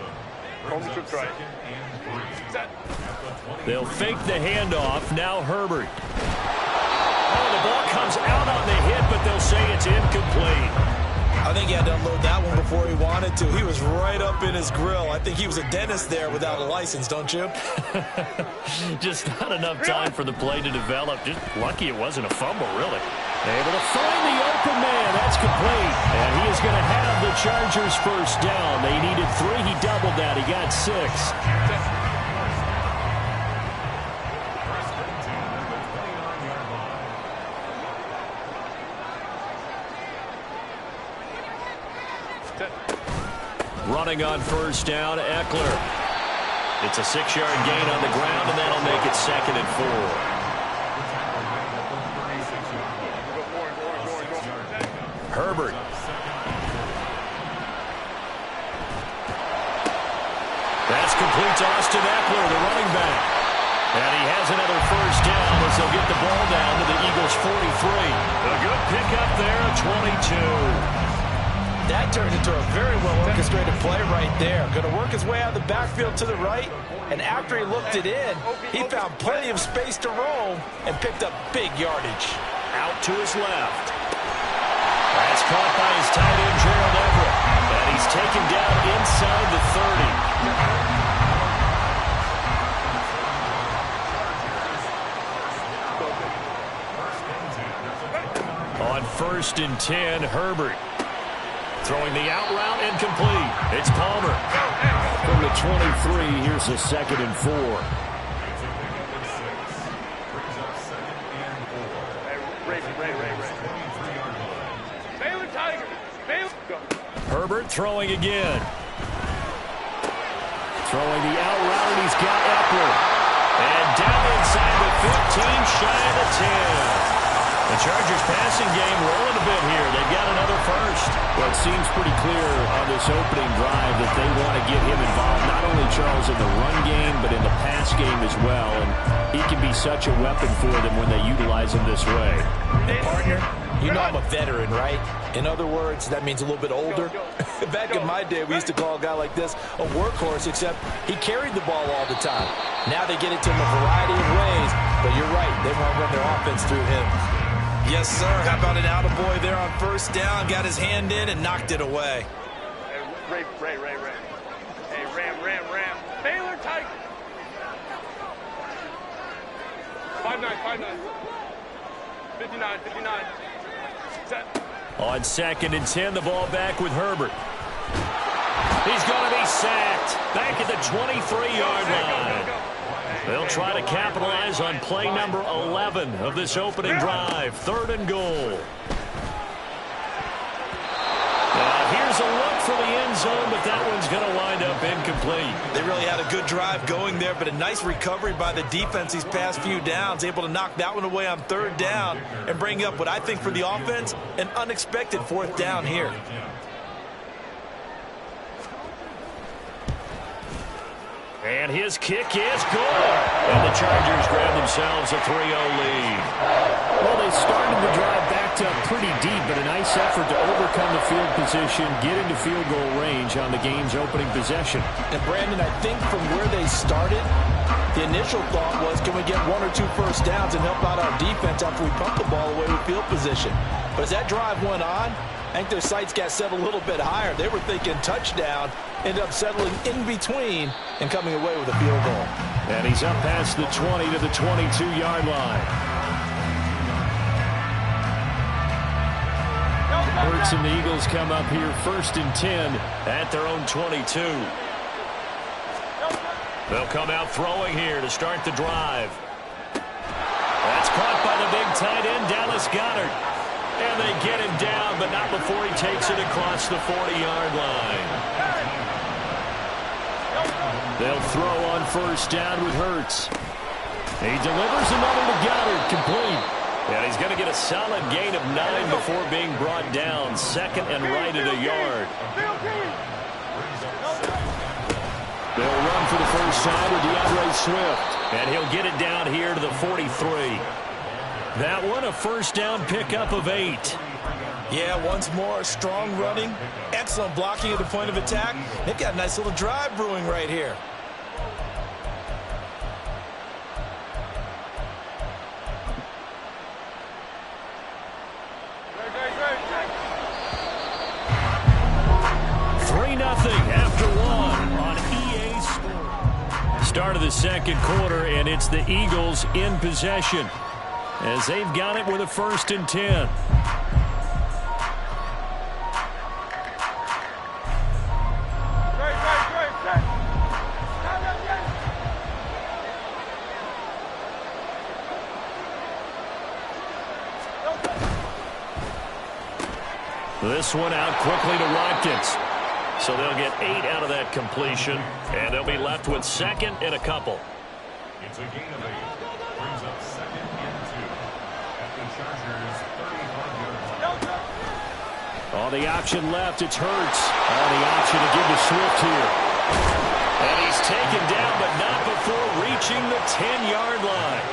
They'll fake the handoff. Now Herbert. Oh, the ball comes out on the hit, but they'll say it's incomplete. I think he had to unload that one before he wanted to. He was right up in his grill. I think he was a dentist there without a license, don't you? Just not enough time for the play to develop. Just lucky it wasn't a fumble, really. Able to find the open man. That's complete. And he is going to have the Chargers first down. They needed 3. He doubled that. He got 6. Running on first down, Eckler. It's a 6-yard gain on the ground, and that'll make it 2nd and 4. Herbert. That's complete to Austin Eckler, the running back. And he has another first down as they'll get the ball down to the Eagles' 43. A good pickup there, 22. That turned into a very well-orchestrated play right there. Going to work his way out of the backfield to the right, and after he looked it in, he found plenty of space to roam and picked up big yardage. Out to his left. That's caught by his tight end, Gerald Everett. And he's taken down inside the 30. On 1st and 10, Herbert. Throwing the out route incomplete. It's Palmer. From the 23, here's a 2nd and 4. Herbert throwing again. Throwing the out route, and he's got Eckler. And down inside the 15, shy of the 10. The Chargers passing game rolling a bit here. They've got another first. Well, it seems pretty clear on this opening drive that they want to get him involved, not only, Charles, in the run game, but in the pass game as well. And he can be such a weapon for them when they utilize him this way. And partner, you know I'm a veteran, right? In other words, that means a little bit older. Back in my day, we used to call a guy like this a workhorse, except he carried the ball all the time. Now they get it to him a variety of ways, but you're right, they want to run their offense through him. Yes, sir. How about an attaboy there on first down? Got his hand in and knocked it away. Hey, Ray. Hey, Ram. Baylor Tiger. 5-9. 59. Set. On 2nd and 10, the ball back with Herbert. He's going to be sacked. Back at the 23-yard line. They'll try to capitalize on play number 11 of this opening drive. 3rd and goal. Now here's a look for the end zone, but that one's going to wind up incomplete. They really had a good drive going there, but a nice recovery by the defense these past few downs, able to knock that one away on 3rd down and bring up what I think for the offense, an unexpected 4th down here. And his kick is good. And the Chargers grab themselves a 3-0 lead. Well, they started the drive backed up pretty deep, but a nice effort to overcome the field position, get into field goal range on the game's opening possession. And, Brandon, I think from where they started, the initial thought was, can we get 1 or 2 first downs and help out our defense after we pump the ball away with field position? But as that drive went on, I think their sights got set a little bit higher. They were thinking touchdown, ended up settling in between and coming away with a field goal. And he's up past the 20 to the 22-yard line. Hurts and the Eagles come up here 1st and 10 at their own 22. They'll come out throwing here to start the drive. That's caught by the big tight end, Dallas Goedert. And they get him down, but not before he takes it across the 40-yard line. They'll throw on 1st down with Hurts. He delivers another to Goedert, complete. And he's going to get a solid gain of 9 before being brought down. 2nd and right at a yard. They'll run for the first time with DeAndre Swift. And he'll get it down here to the 43. That one, a 1st down pickup of 8. Yeah, once more, strong running, excellent blocking at the point of attack. They've got a nice little drive brewing right here. After 1 on EA Sports. Start of the 2nd quarter, and it's the Eagles in possession as they've got it with a 1st and 10. This one out quickly to Watkins. So they'll get 8 out of that completion, and they'll be left with 2nd and a couple. It's a gain of 8. Brings up 2nd and 2 at the Chargers' 35-yard line. On the option left, it's Hurts. On the option to give to Swift here. And he's taken down, but not before reaching the 10-yard line.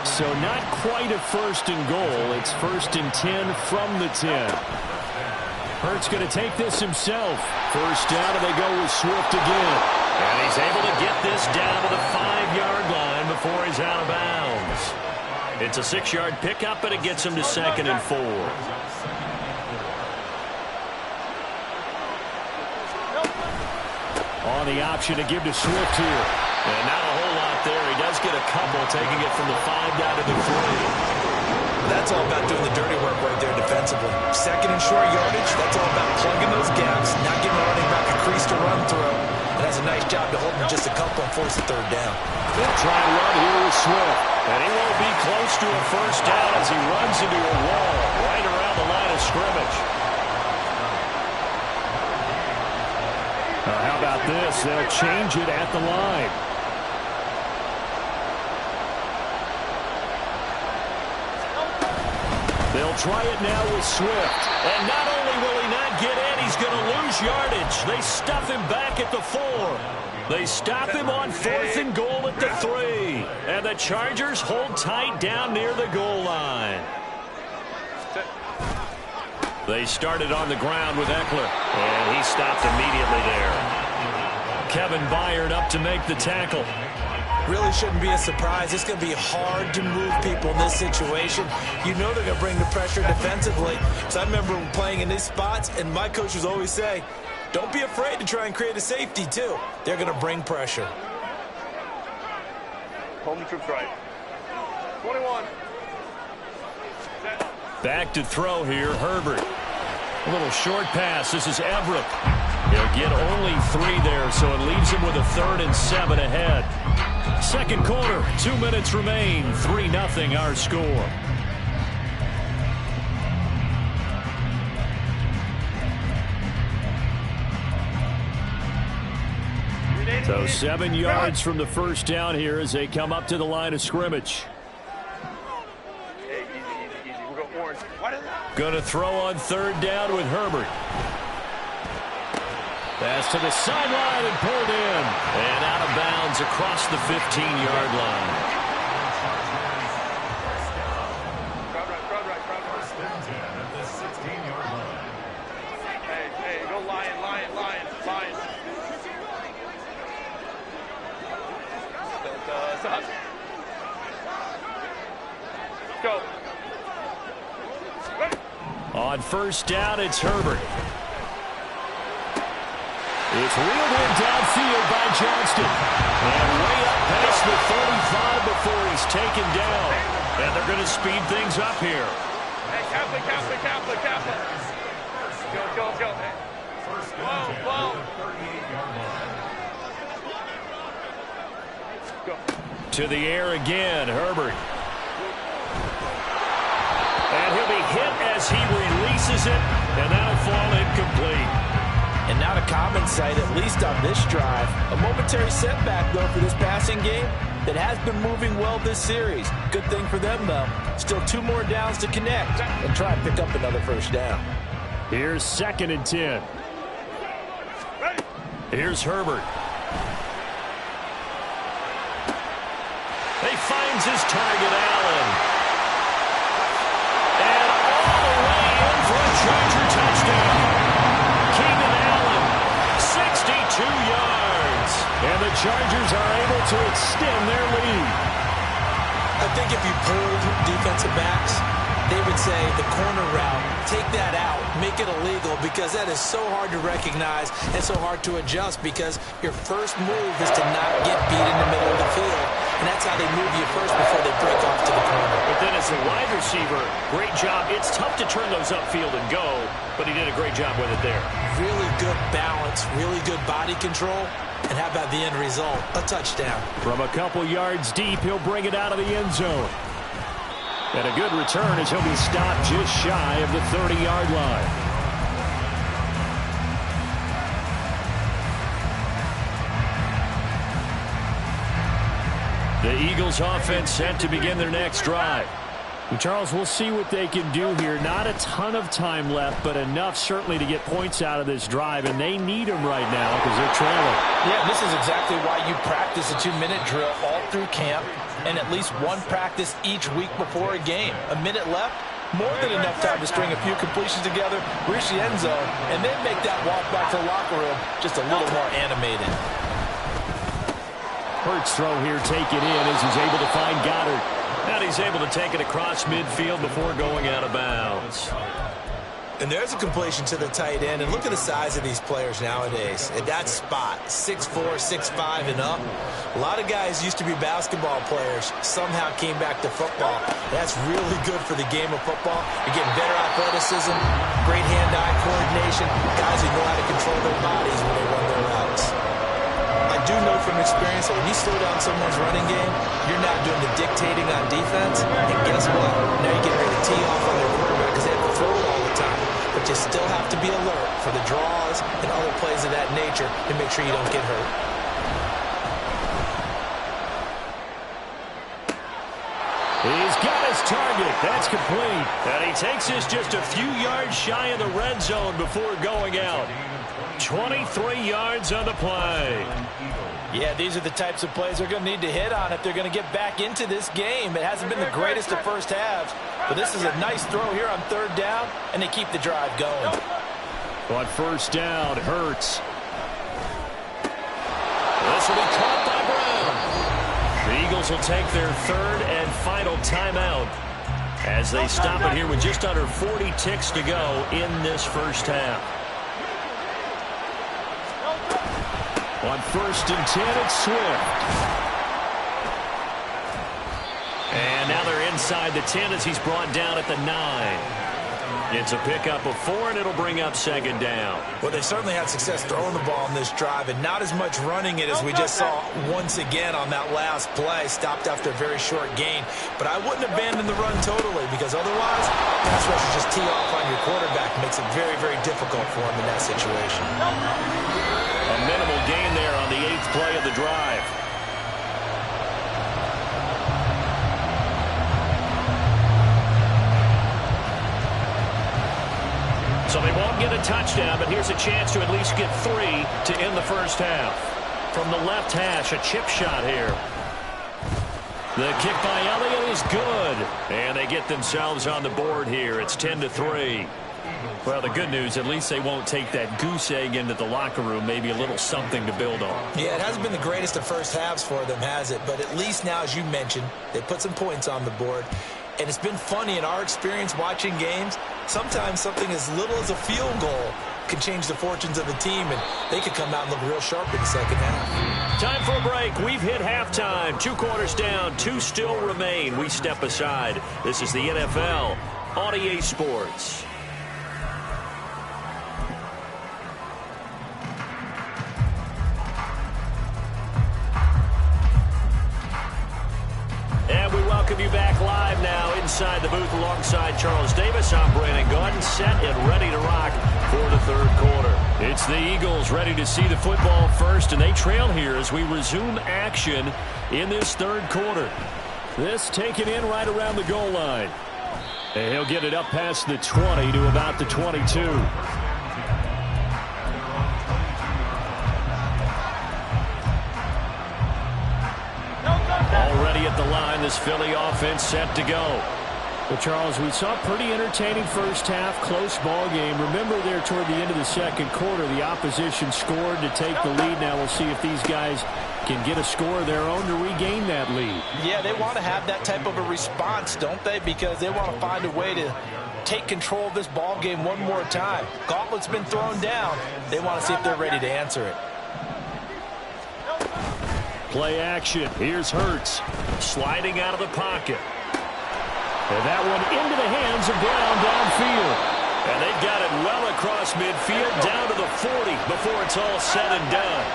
So not quite a 1st and goal. It's 1st and 10 from the 10. Hurts going to take this himself. 1st down, and they go with Swift again. And he's able to get this down to the 5-yard line before he's out of bounds. It's a 6-yard pickup, but it gets him to 2nd and 4. On the option to give to Swift here. And not a whole lot there. He does get a couple, taking it from the 5 down to the 3. That's all about doing the dirty work right there defensively. 2nd and short yardage, that's all about plugging those gaps, not giving the running back a crease to run through. And has a nice job to hold him just a couple and force a 3rd down. They'll try and run here with Swift. And he won't be close to a 1st down as he runs into a wall right around the line of scrimmage. How about this? They'll change it at the line. They'll try it now with Swift. And not only will he not get in, he's going to lose yardage. They stuff him back at the 4. They stop him on 4th and goal at the 3. And the Chargers hold tight down near the goal line. They started on the ground with Eckler. And he stopped immediately there. Kevin Byard up to make the tackle. Really shouldn't be a surprise. It's going to be hard to move people in this situation. You know they're going to bring the pressure defensively. So I remember playing in these spots, and my coaches always say, don't be afraid to try and create a safety, too. They're going to bring pressure. Home troops right. 21. Back to throw here, Herbert. A little short pass. This is Everett. He'll get only 3 there, so it leaves him with a 3rd and 7 ahead. 2nd quarter, 2 minutes remain. 3-0 our score. So 7 yards from the 1st down here as they come up to the line of scrimmage. Hey, easy. We'll go orange. Going to throw on 3rd down with Herbert. Pass to the sideline and pulled in. And out of bounds across the 15-yard line. Crowd right. First and 10 at the 16-yard line. Hey, go Lion. Go. On first down, it's Herbert. It's reeled in downfield by Johnston. And way up past the 35 before he's taken down. And they're going to speed things up here. Hey, Kaplan. Go. First down, Whoa. 38-yard line. Go. To the air again, Herbert. And he'll be hit as he releases it, and that'll fall incomplete. And not a common sight, at least on this drive. A momentary setback, though, for this passing game that has been moving well this series. Good thing for them, though. Still 2 more downs to connect and try and pick up another first down. Here's 2nd and 10. Here's Herbert. He finds his target, Allen. And all the way in for a Charger touchdown. Keenan Allen, 62 yards. And the Chargers are able to extend their lead. I think if you pulled defensive backs, they would say the corner route, take that out, make it illegal, because that is so hard to recognize and so hard to adjust, because your first move is to not get beat in the middle of the field. And that's how they move you first before they break off to the corner. But then as a wide receiver, great job. It's tough to turn those upfield and go, but he did a great job with it there. Really good balance, really good body control. And how about the end result? A touchdown. From a couple yards deep, he'll bring it out of the end zone. And a good return as he'll be stopped just shy of the 30-yard line. The Eagles offense set to begin their next drive. And Charles, we'll see what they can do here. Not a ton of time left, but enough certainly to get points out of this drive, and they need them right now because they're trailing. Yeah, this is exactly why you practice a 2-minute drill all through camp and at least one practice each week before a game. A minute left, more than enough time to string a few completions together, reach the end zone, and then make that walk back to the locker room just a little more animated. Hurts throw here taken in as he's able to find Goddard. And he's able to take it across midfield before going out of bounds. And there's a completion to the tight end. And look at the size of these players nowadays. At that spot, 6'4", 6'5", and up. A lot of guys used to be basketball players, somehow came back to football. That's really good for the game of football. You're getting better athleticism, great hand-eye coordination, guys who know how to control their bodies when they run their routes. I do know from experience that when you slow down someone's running game, you're not doing the dictating on defense. And guess what? Now you're getting ready to tee off on their quarterback because they have to throw it all the time. But you still have to be alert for the draws and other plays of that nature to make sure you don't get hurt. He's got his target. That's complete. And he takes this just a few yards shy of the red zone before going out. 23 yards on the play. Yeah, these are the types of plays they're going to need to hit on if they're going to get back into this game. It hasn't been the greatest of first halves, but this is a nice throw here on 3rd down, and they keep the drive going. On first down, Hurts. This will be caught by Brown. The Eagles will take their 3rd and final timeout as they stop it here with just under 40 ticks to go in this first half. On 1st and 10, it's Swift. And now they're inside the 10 as he's brought down at the 9. It's a pickup of 4, and it'll bring up 2nd down. Well, they certainly had success throwing the ball in this drive, and not as much running it as we just saw once again on that last play. Stopped after a very short gain. But I wouldn't abandon the run totally, because otherwise, pass rushers just tee off on your quarterback. Makes it very, very difficult for him in that situation. A minimal gain there on the 8th play of the drive. So they won't get a touchdown, but here's a chance to at least get 3 to end the first half. From the left hash, a chip shot here. The kick by Elliott is good. And they get themselves on the board here. It's 10-3. Well, the good news, at least they won't take that goose egg into the locker room. Maybe a little something to build on. Yeah, it hasn't been the greatest of first halves for them, has it? But at least now, as you mentioned, they put some points on the board. And it's been funny in our experience watching games. Sometimes something as little as a field goal can change the fortunes of the team, and they could come out and look real sharp in the second half. Time for a break. We've hit halftime. 2 quarters down. 2 still remain. We step aside. This is the NFL on EA Sports. And we welcome you back live now inside the booth alongside Charles Davis. I'm Brandon Gaudin, set and ready to rock for the third quarter. It's the Eagles ready to see the football first, and they trail here as we resume action in this third quarter. This taken in right around the goal line. And he'll get it up past the 20 to about the 22. Already at the line, this Philly offense set to go. Well, Charles, we saw a pretty entertaining first half, close ball game. Remember there toward the end of the second quarter, the opposition scored to take the lead. Now we'll see if these guys can get a score of their own to regain that lead. Yeah, they want to have that type of a response, don't they? Because they want to find a way to take control of this ball game one more time. Gauntlet's been thrown down. They want to see if they're ready to answer it. Play action. Here's Hurts sliding out of the pocket. And that one into the hands of Brown downfield. And they've got it well across midfield down to the 40 before it's all said and done.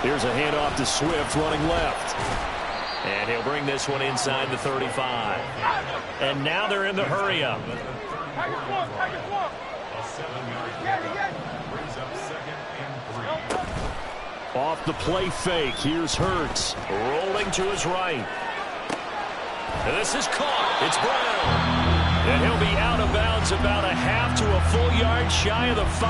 Here's a handoff to Swift running left. And he'll bring this one inside the 35. And now they're in the hurry-up. Off the play fake. Here's Hurts rolling to his right. And this is caught. It's Brown. And he'll be out of bounds about a half to a full yard shy of the 5.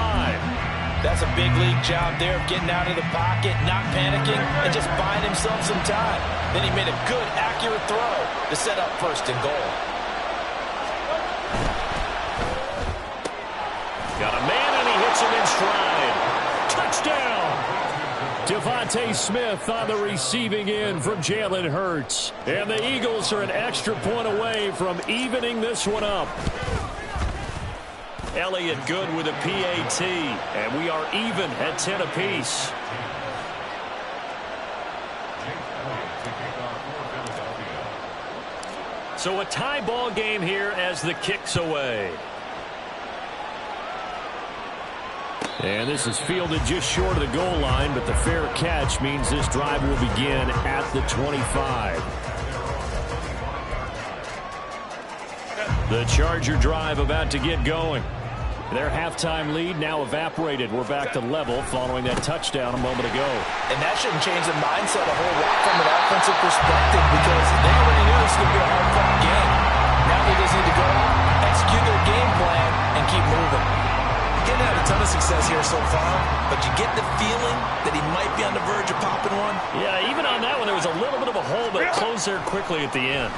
That's a big league job there of getting out of the pocket, not panicking, and just buying himself some time. Then he made a good, accurate throw to set up first and goal. Got a man, and he hits him in stride. Touchdown! Devontae Smith on the receiving end from Jalen Hurts. And the Eagles are an extra point away from evening this one up. Elliott good with a PAT, and we are even at 10 apiece. So a tie ball game here as the kick's away. And this is fielded just short of the goal line, but the fair catch means this drive will begin at the 25. The Charger drive about to get going. Their halftime lead now evaporated. We're back to level following that touchdown a moment ago. And that shouldn't change the mindset a whole lot from an offensive perspective, because they already knew this was going to be a hard-fought game. Now they just need to go out, execute their game plan, and keep moving. Getting out a ton of success here so far, but you get the feeling that he might be on the verge of popping one. Yeah, even on that one, there was a little bit of a hole, but it closed there quickly at the end.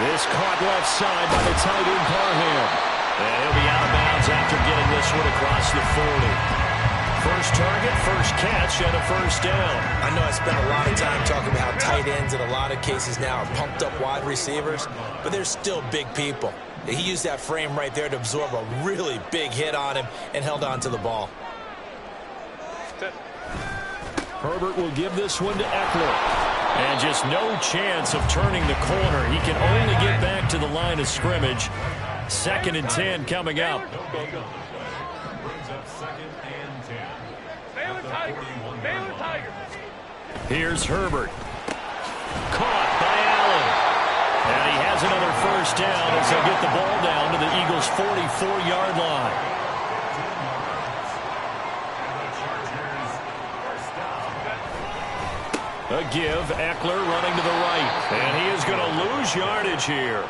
This caught left side by the tight end Parham. And he'll be out of bounds after getting this one across the 40. First target, first catch, and a first down. I know I spent a lot of time talking about how tight ends in a lot of cases now are pumped up wide receivers, but they're still big people. He used that frame right there to absorb a really big hit on him and held on to the ball. Herbert will give this one to Eckler. And just no chance of turning the corner. He can only get back to the line of scrimmage. 2nd and 10 coming up. Here's Herbert. Caught by Allen. And he has another first down as they get the ball down to the Eagles' 44-yard line. A give, Eckler running to the right. And he is going to lose yardage here.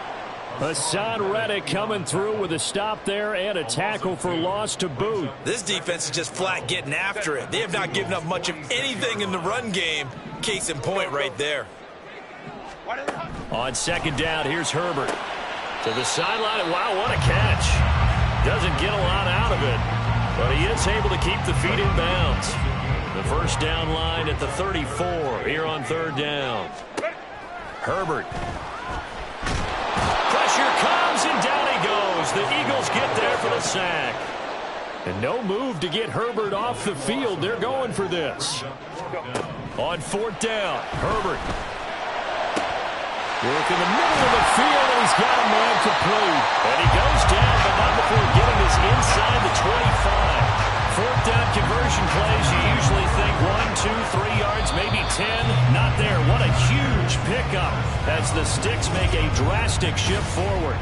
Hassan Reddick coming through with a stop there and a tackle for loss to boot. This defense is just flat getting after it. They have not given up much of anything in the run game. Case in point right there. On 2nd down, here's Herbert. To the sideline. Wow, what a catch. Doesn't get a lot out of it, but he is able to keep the feet in bounds. The first down line at the 34 here on third down. Herbert. Pressure comes, and down he goes. The Eagles get there for the sack. And no move to get Herbert off the field. They're going for this. On fourth down, Herbert. Work in the middle of the field, and he's got a man complete. And he goes down, but not before getting this inside the 25. Fourth down conversion plays, you usually think 1, 2, 3 yards, maybe 10. Not there. What a huge pickup as the Sticks make a drastic shift forward.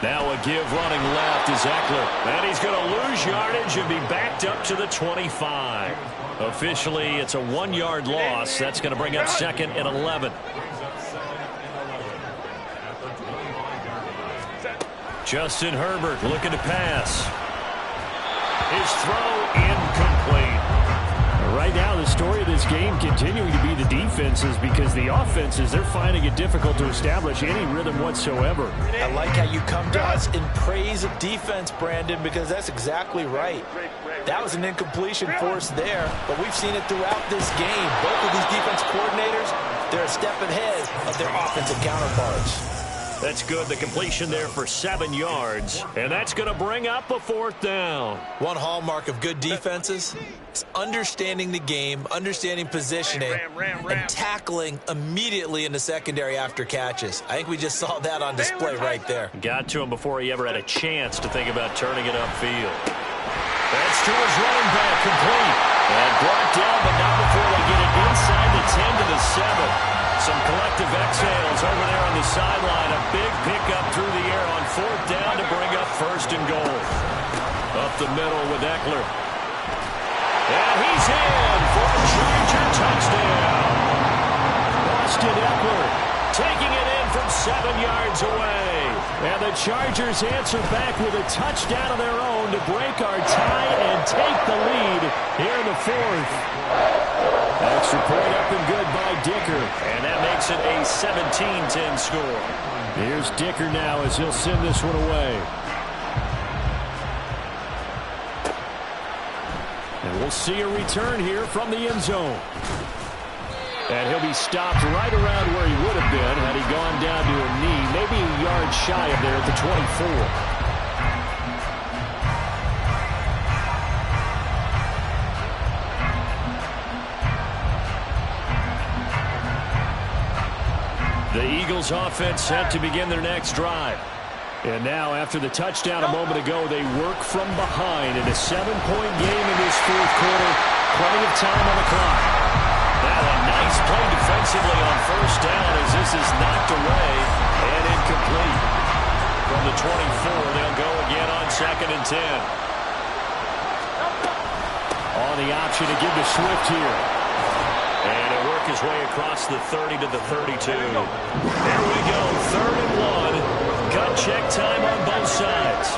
Now a give running left is Eckler. And he's going to lose yardage and be backed up to the 25. Officially, it's a 1-yard loss. That's going to bring up 2nd and 11. Justin Herbert looking to pass. His throw incomplete. Right now, the story of this game continuing to be the defenses, because the offenses, they're finding it difficult to establish any rhythm whatsoever. I like how you come to us in praise of defense, Brandon, because that's exactly right. That was an incompletion forced there, but we've seen it throughout this game. Both of these defense coordinators, they're a step ahead of their offensive counterparts. That's good. The completion there for 7 yards. And that's going to bring up a 4th down. One hallmark of good defenses is understanding the game, understanding positioning, and tackling immediately in the secondary after catches. I think we just saw that on display right there. Got to him before he ever had a chance to think about turning it upfield. That's to his running back, complete. And brought down, but not before they get it inside the 10 to the 7. Some collective exhales over there on the sideline. A big pickup through the air on 4th down to bring up 1st and goal. Up the middle with Eckler. And he's in for a Charger touchdown. Austin Eckler taking it in from 7 yards away. And the Chargers answer back with a touchdown of their own to break our tie and take the lead here in the 4th. Extra point up and good by Dicker. And that makes it a 17-10 score. Here's Dicker now as he'll send this one away. And we'll see a return here from the end zone. And he'll be stopped right around where he would have been had he gone down to a knee, maybe a yard shy of there at the 24. The Eagles offense set to begin their next drive. And now, after the touchdown a moment ago, they work from behind in a 7-point game in this 4th quarter. Plenty of time on the clock. Now a nice play defensively on 1st down as this is knocked away and incomplete. From the 24, they'll go again on 2nd and 10. On the option to give to Swift here. And he'll work his way across the 30 to the 32. There we go, 3rd and 1. Gut check time on both sides.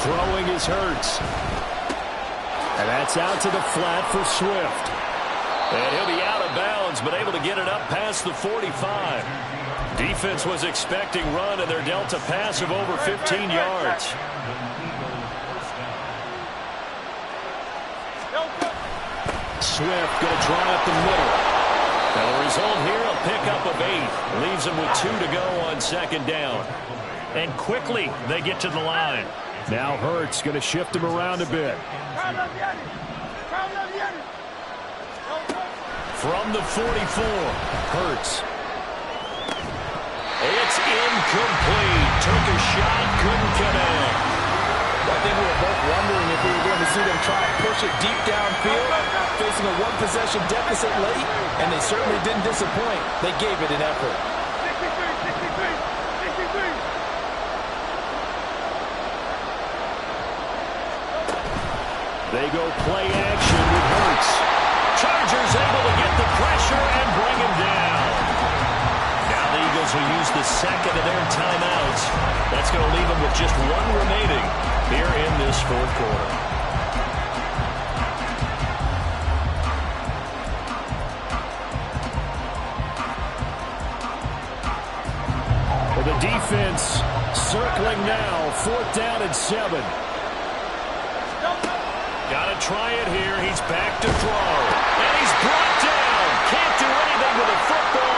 Throwing is Hurts. And that's out to the flat for Swift. And he'll be out of bounds, but able to get it up past the 45. Defense was expecting run, and they're dealt a pass of over 15 yards. Swift going to try up the middle. And the result here, a pickup of 8. Leaves them with 2 to go on 2nd down. And quickly, they get to the line. Now Hurts going to shift him around a bit. From the 44, Hurts. It's incomplete. Took a shot, couldn't connect. I think we were both wondering if we were going to see them try and push it deep downfield, facing a 1-possession deficit late, and they certainly didn't disappoint. They gave it an effort. They go play action with Hurts. Chargers able to get the pressure and bring him down. Now the Eagles Cardinals will use the second of their timeouts. That's going to leave them with just one remaining here in this fourth quarter. Well, the defense circling now. 4th down and 7. Got to try it here. He's back to throw. And he's brought down. Can't do anything with the football.